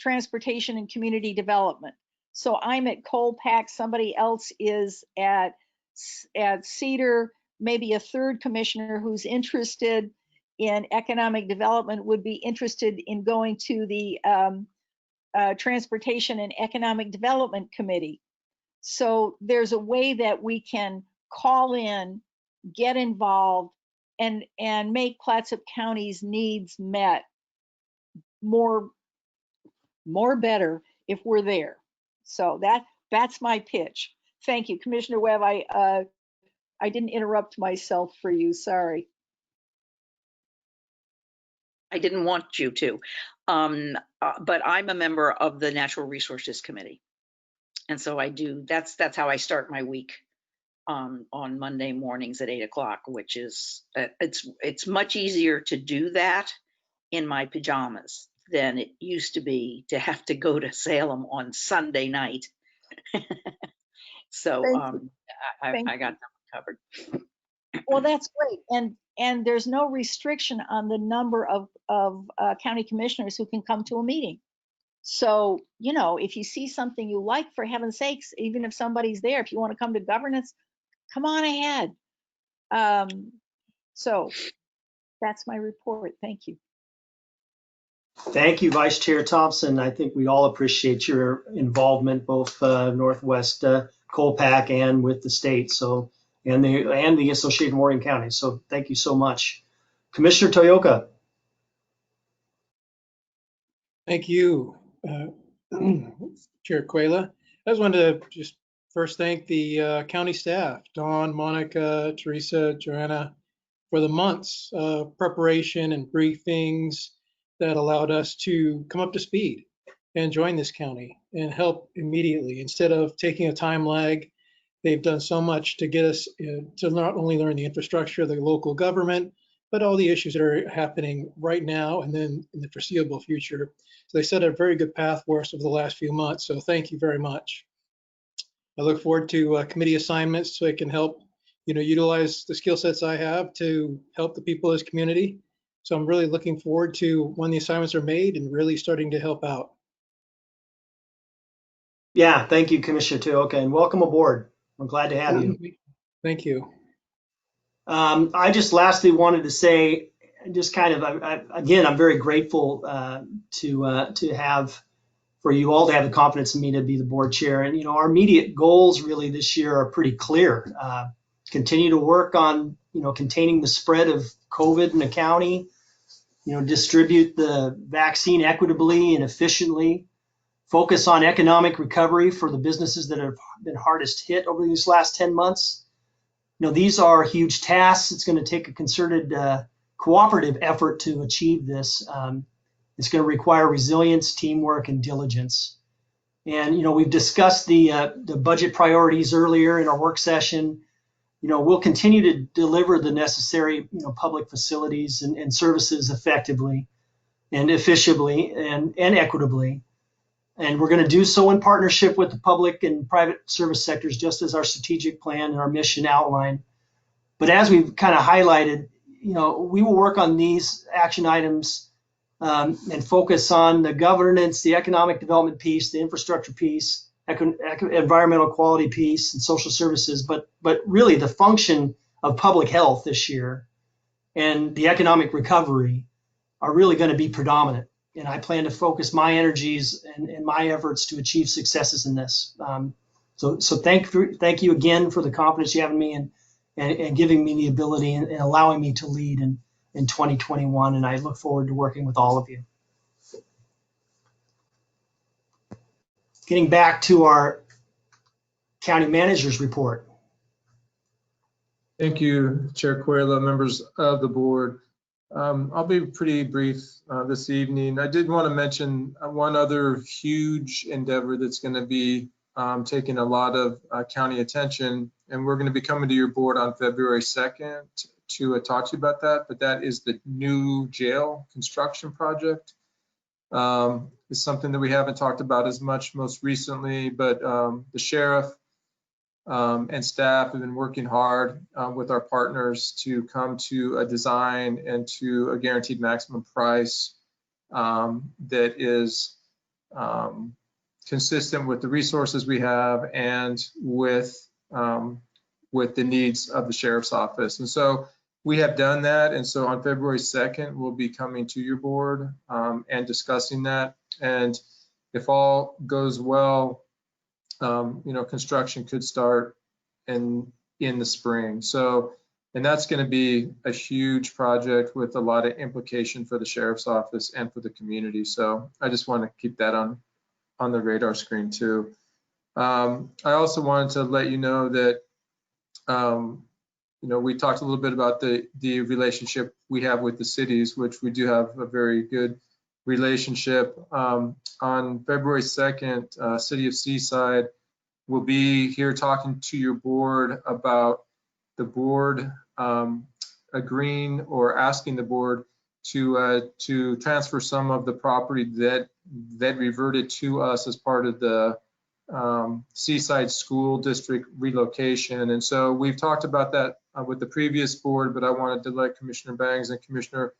transportation and community development. So I'm at COLPAC, somebody else is at CEDAR, maybe a third commissioner who's interested in economic development would be interested in going to the Transportation and Economic Development Committee. So there's a way that we can call in, get involved, and make Clatsup County's needs met more better if we're there. So that's my pitch. Thank you, Commissioner Webb. I didn't interrupt myself for you. Sorry. I didn't want you to, but I'm a member of the Natural Resources Committee. And so that's how I start my week on Monday mornings at 8 o'clock, which is, it's much easier to do that in my pajamas than it used to be to have to go to Salem on Sunday night. So I got that covered. Well, that's great. And there's no restriction on the number of county commissioners who can come to a meeting. So, you know, if you see something you like, for heaven's sakes, even if somebody's there, if you want to come to governance, come on ahead. So that's my report. Thank you. Thank you, Vice Chair Thompson. I think we all appreciate your involvement, both Northwest Colpack and with the state. So, and the Associated Morgan County. So thank you so much. Commissioner Toyoka. Thank you, Chair Quayla. I just wanted to just first thank the county staff, Dawn, Monica, Teresa, Joanna, for the months of preparation and briefings that allowed us to come up to speed and join this county and help immediately. Instead of taking a time lag, they've done so much to get us to not only learn the infrastructure of the local government, but all the issues that are happening right now and then in the foreseeable future. So they set a very good path for us over the last few months. So thank you very much. I look forward to committee assignments so I can help, utilize the skill sets I have to help the people of this community. So I'm really looking forward to when the assignments are made and really starting to help out. Yeah, thank you, Commissioner Toyoka, and welcome aboard. We're glad to have you. Thank you. I just lastly wanted to say, just kind of, again, I'm very grateful to have, for you all to have the confidence in me to be the board chair. And, our immediate goals really this year are pretty clear. Continue to work on, containing the spread of COVID in the county, distribute the vaccine equitably and efficiently, focus on economic recovery for the businesses that have been hardest hit over these last 10 months. These are huge tasks. It's going to take a concerted, cooperative effort to achieve this. It's going to require resilience, teamwork, and diligence. And, we've discussed the budget priorities earlier in our work session. We'll continue to deliver the necessary, public facilities and services effectively and efficiently and equitably. And we're going to do so in partnership with the public and private service sectors, just as our strategic plan and our mission outline. But as we've kind of highlighted, we will work on these action items and focus on the governance, the economic development piece, the infrastructure piece, environmental quality piece, and social services. But really the function of public health this year and the economic recovery are really going to be predominant. And I plan to focus my energies and my efforts to achieve successes in this. So thank you again for the confidence you have in me and giving me the ability and allowing me to lead in 2021. And I look forward to working with all of you. Getting back to our county manager's report. Thank you, Chair Quayla, members of the board. I'll be pretty brief this evening. I did want to mention one other huge endeavor that's going to be taking a lot of county attention, and we're going to be coming to your board on February 2nd to talk to you about that, but that is the new jail construction project. It's something that we haven't talked about as much most recently, but the sheriff and staff have been working hard with our partners to come to a design and to a guaranteed maximum price that is consistent with the resources we have and with the needs of the sheriff's office. And so we have done that, and so on February 2nd, we'll be coming to your board and discussing that. And if all goes well, construction could start in the spring. So, and that's going to be a huge project with a lot of implication for the sheriff's office and for the community. So I just want to keep that on the radar screen too. I also wanted to let you know that we talked a little bit about the relationship we have with the cities, which we do have a very good relationship. On February 2nd, City of Seaside will be here talking to your board about the board agreeing or asking the board to transfer some of the property that reverted to us as part of the Seaside School District relocation. And so we've talked about that with the previous board, but I wanted to let Commissioner Bangs and Commissioner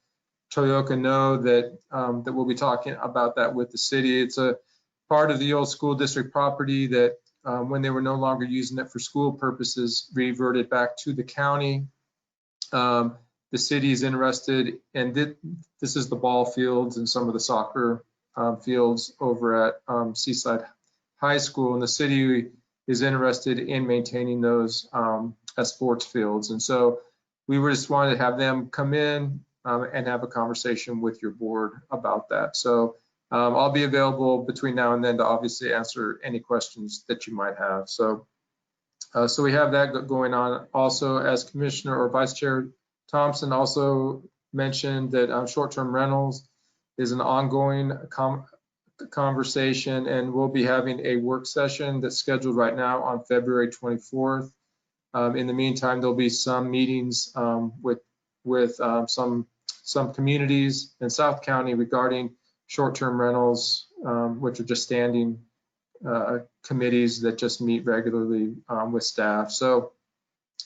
Toyoka know that that we'll be talking about that with the city. It's a part of the old school district property that when they were no longer using it for school purposes, reverted back to the county. The city is interested, and this is the ball fields and some of the soccer fields over at Seaside High School, and the city is interested in maintaining those as sports fields. And so we just wanted to have them come in and have a conversation with your board about that. So I'll be available between now and then to obviously answer any questions that you might have. So we have that going on. Also, as Commissioner or Vice Chair Thompson also mentioned, that short-term rentals is an ongoing conversation, and we'll be having a work session that's scheduled right now on February 24th. In the meantime, there'll be some meetings with some communities in South County regarding short-term rentals, which are just standing committees that just meet regularly with staff. So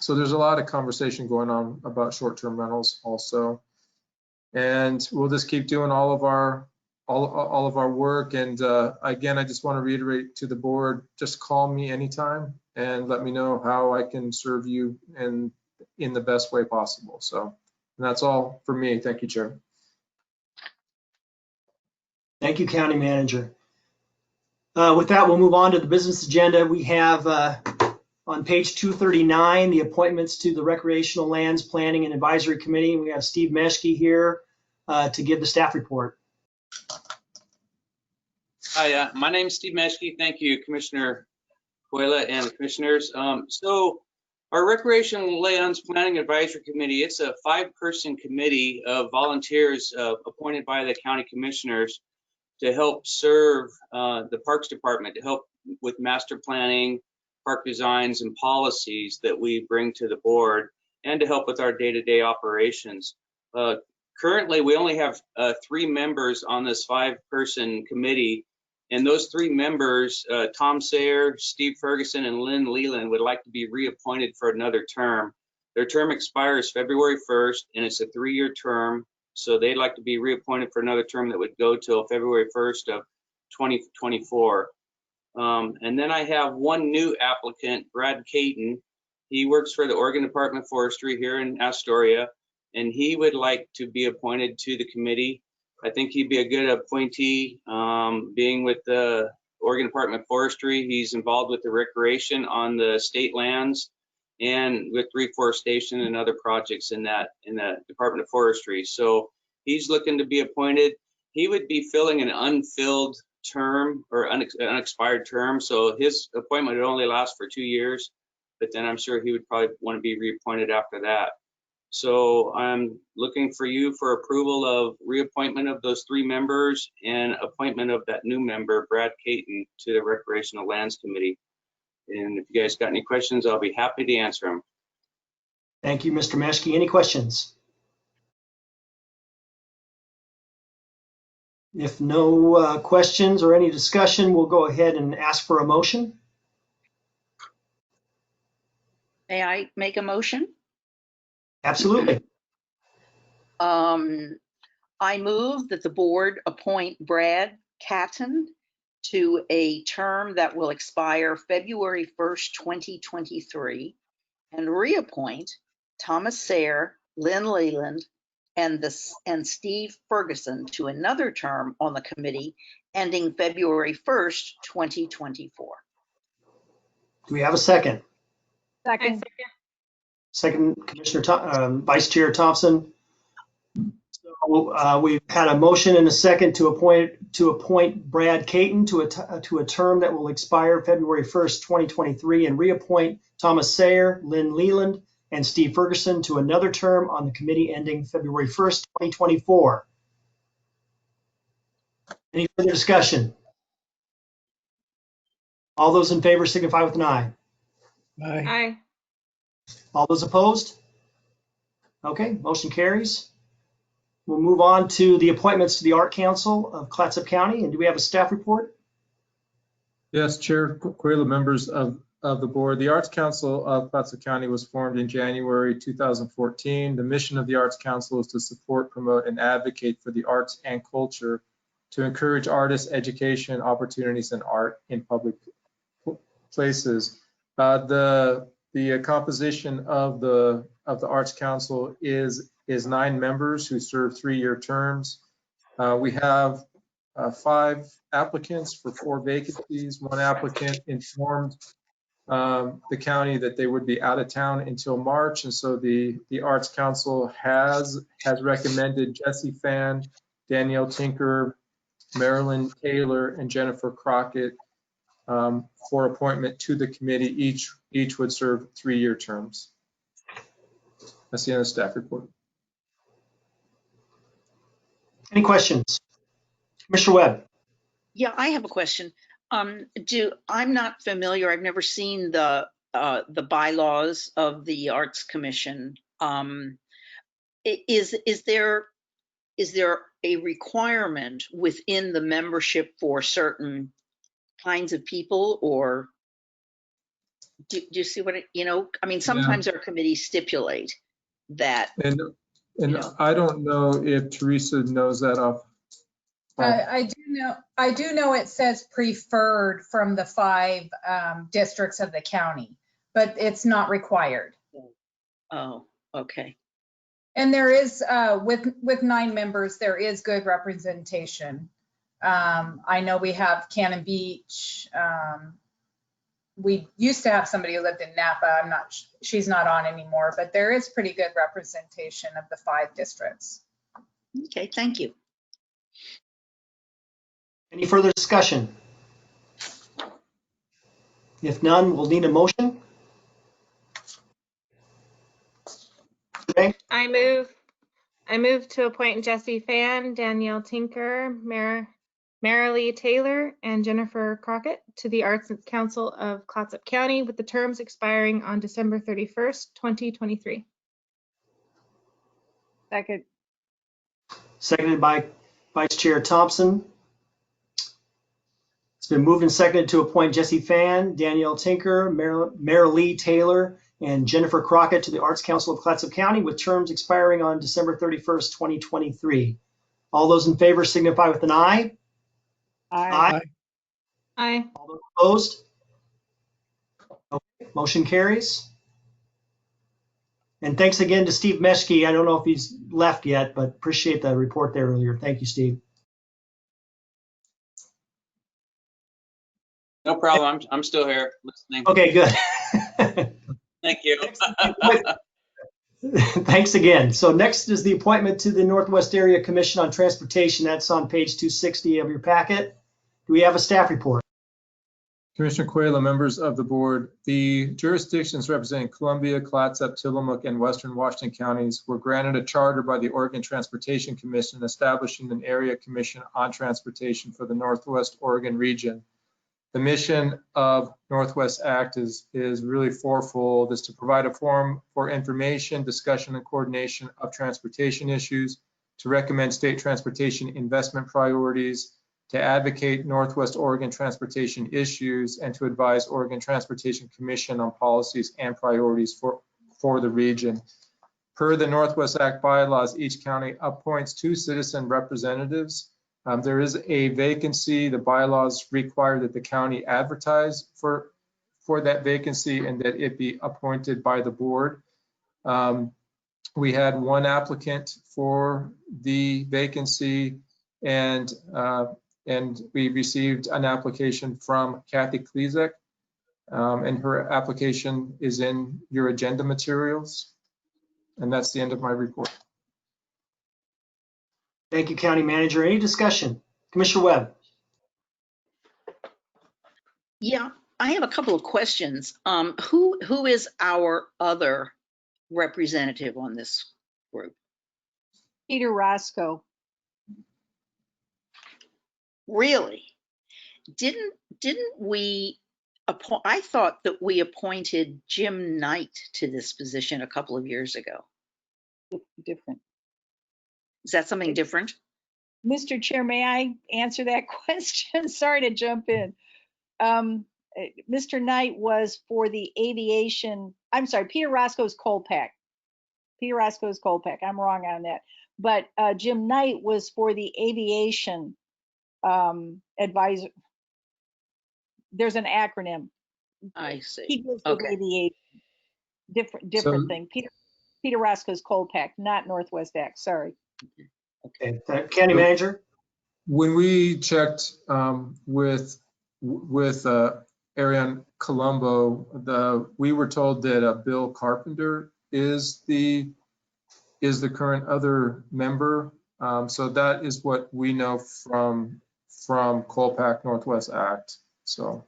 there's a lot of conversation going on about short-term rentals also. And we'll just keep doing all of our work. And again, I just want to reiterate to the board, just call me anytime and let me know how I can serve you in the best way possible. So that's all for me. Thank you, Chair. Thank you, County Manager. With that, we'll move on to the business agenda. We have on page 239, the appointments to the Recreational Lands Planning and Advisory Committee. We have Steve Meschke here to give the staff report. Hi, my name's Steve Meschke. Thank you, Commissioner Coyla and the commissioners. So our Recreational Lands Planning Advisory Committee, it's a 5-person committee of volunteers appointed by the county commissioners to help serve the Parks Department, to help with master planning, park designs, and policies that we bring to the board, and to help with our day-to-day operations. Currently, we only have 3 members on this 5-person committee, and those 3 members, Tom Sayer, Steve Ferguson, and Lynn Leland, would like to be reappointed for another term. Their term expires February 1st, and it's a 3-year term. So they'd like to be reappointed for another term that would go till February 1st of 2024. And then I have one new applicant, Brad Caton. He works for the Oregon Department of Forestry here in Astoria, and he would like to be appointed to the committee. I think he'd be a good appointee, being with the Oregon Department of Forestry. He's involved with the recreation on the state lands and with reforestation and other projects in the Department of Forestry. So he's looking to be appointed. He would be filling an unfilled term or unexpired term. So his appointment would only last for 2 years, but then I'm sure he would probably want to be reappointed after that. So I'm looking for you for approval of reappointment of those 3 members and appointment of that new member, Brad Caton, to the Recreational Lands Committee. And if you guys got any questions, I'll be happy to answer them. Thank you, Mr. Meschke. Any questions? If no questions or any discussion, we'll go ahead and ask for a motion. May I make a motion? Absolutely. I move that the board appoint Brad Caton to a term that will expire February 1st, 2023, and reappoint Thomas Sayer, Lynn Leland, and Steve Ferguson to another term on the committee ending February 1st, 2024. Do we have a second? Second. Second, Vice Chair Thompson. So, we've had a motion and a second to appoint Brad Caton to a term that will expire February 1st, 2023, and reappoint Thomas Sayer, Lynn Leland, and Steve Ferguson to another term on the committee ending February 1st, 2024. Any further discussion? All those in favor signify with an eye. Aye. Aye. All those opposed? Okay, motion carries. We'll move on to the appointments to the Art Council of Clatsup County. And do we have a staff report? Yes, Chair Quayla, members of the board. The Arts Council of Clatsup County was formed in January 2014. The mission of the Arts Council is to support, promote, and advocate for the arts and culture, to encourage artists, education, opportunities, and art in public places. The composition of the Arts Council is 9 members who serve 3-year terms. We have 5 applicants for 4 vacancies. 1 applicant informed the county that they would be out of town until March, and so the Arts Council has recommended Jesse Fan, Danielle Tinker, Marilyn Taylor, and Jennifer Crockett for appointment to the committee. Each would serve 3-year terms. That's the end of the staff report. Any questions? Commissioner Webb. Yeah, I have a question. I'm not familiar. I've never seen the bylaws of the Arts Commission. Is there a requirement within the membership for certain kinds of people, or do you see what I mean? Sometimes our committees stipulate that. And I don't know if Teresa knows that off. I do know it says preferred from the 5 districts of the county, but it's not required. Oh, okay. And there is, with 9 members, there is good representation. I know we have Cannon Beach. We used to have somebody who lived in Napa. She's not on anymore, but there is pretty good representation of the 5 districts. Okay, thank you. Any further discussion? If none, we'll need a motion. Okay. I move to appoint Jesse Fan, Danielle Tinker, Marilee Taylor, and Jennifer Crockett to the Arts Council of Clatsup County with the terms expiring on December 31st, 2023. Second. Seconded by Vice Chair Thompson. It's been moved and seconded to appoint Jesse Fan, Danielle Tinker, Marilee Taylor, and Jennifer Crockett to the Arts Council of Clatsup County with terms expiring on December 31st, 2023. All those in favor signify with an eye. Aye. Aye. All those opposed? Okay, motion carries. And thanks again to Steve Meschke. I don't know if he's left yet, but appreciate the report there earlier. Thank you, Steve. No problem. I'm still here listening. Okay, good. Thank you. Thanks again. So next is the appointment to the Northwest Area Commission on Transportation. That's on page 260 of your packet. Do we have a staff report? Commissioner Quayla, members of the board, the jurisdictions representing Columbia, Clatsup, Tillamook, and Western Washington counties were granted a charter by the Oregon Transportation Commission establishing an area commission on transportation for the Northwest Oregon region. The mission of Northwest Act is really fourfold. Is to provide a forum for information, discussion, and coordination of transportation issues, to recommend state transportation investment priorities, to advocate Northwest Oregon transportation issues, and to advise Oregon Transportation Commission on policies and priorities for the region. Per the Northwest Act bylaws, each county appoints 2 citizen representatives. There is a vacancy. The bylaws require that the county advertise for that vacancy and that it be appointed by the board. We had one applicant for the vacancy, and we received an application from Kathy Klezek, and her application is in your agenda materials. And that's the end of my report. Thank you, County Manager. Any discussion? Commissioner Webb? Yeah, I have a couple of questions. Who is our other representative on this group? Peter Roscoe. Really? Didn't we appoint? I thought that we appointed Jim Knight to this position a couple of years ago. Different. Is that something different? Mr. Chair, may I answer that question? Sorry to jump in. Mr. Knight was for the aviation. I'm sorry, Peter Roscoe's Colpack. Peter Roscoe's Colpack. I'm wrong on that. But Jim Knight was for the aviation advisor. There's an acronym. I see. He deals with Okay. aviation. Different So- thing. Peter Roscoe's Colpack, not Northwest Act. Sorry. Okay, County Manager? When we checked with Ariane Colombo, we were told that Bill Carpenter is the current other member. So that is what we know from Colpack Northwest Act. So,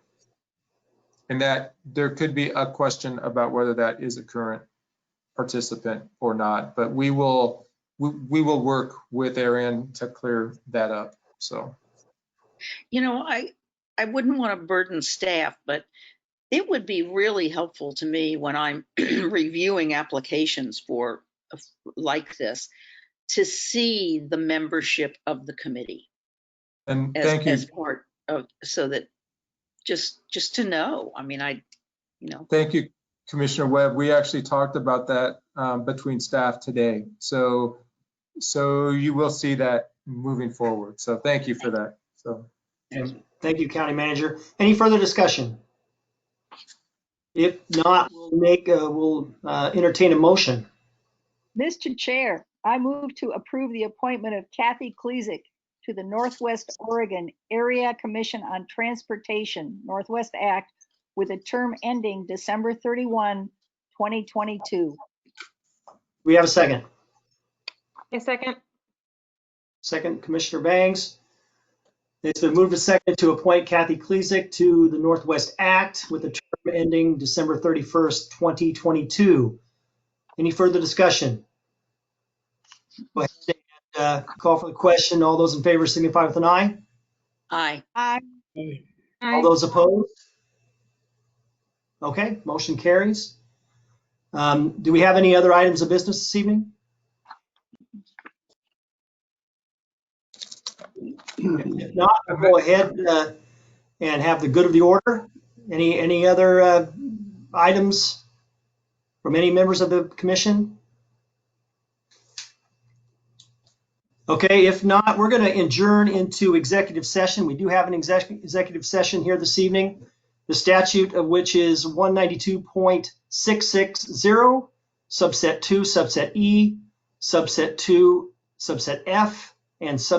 and that there could be a question about whether that is a current participant or not, but we will work with Ariane to clear that up. So, You know, I wouldn't want to burden staff, but it would be really helpful to me when I'm reviewing applications for like this to see the membership of the committee and as, thank you. as part of, so that just to know. I mean, Thank you, Commissioner Webb. We actually talked about that between staff today. So you will see that moving forward. So thank you for that. So. And thank you, County Manager. Any further discussion? If not, we'll entertain a motion. Mr. Chair, I move to approve the appointment of Kathy Klezek to the Northwest Oregon Area Commission on Transportation, Northwest Act, with a term ending December 31, 2022. We have a second. A second. Second, Commissioner Bangs. It's been moved and seconded to appoint Kathy Klezek to the Northwest Act with a term ending December 31st, 2022. Any further discussion? Go ahead and call for the question. All those in favor signify with an aye. Aye. Aye. All those opposed? Okay, motion carries. Do we have any other items of business this evening? If not, we'll go ahead and have the good of the order. Any other items from any members of the commission? Okay, if not, we're going to adjourn into executive session. We do have an executive session here this evening, the statute of which is 192.660, subset 2, subset E, subset 2, subset F, and subset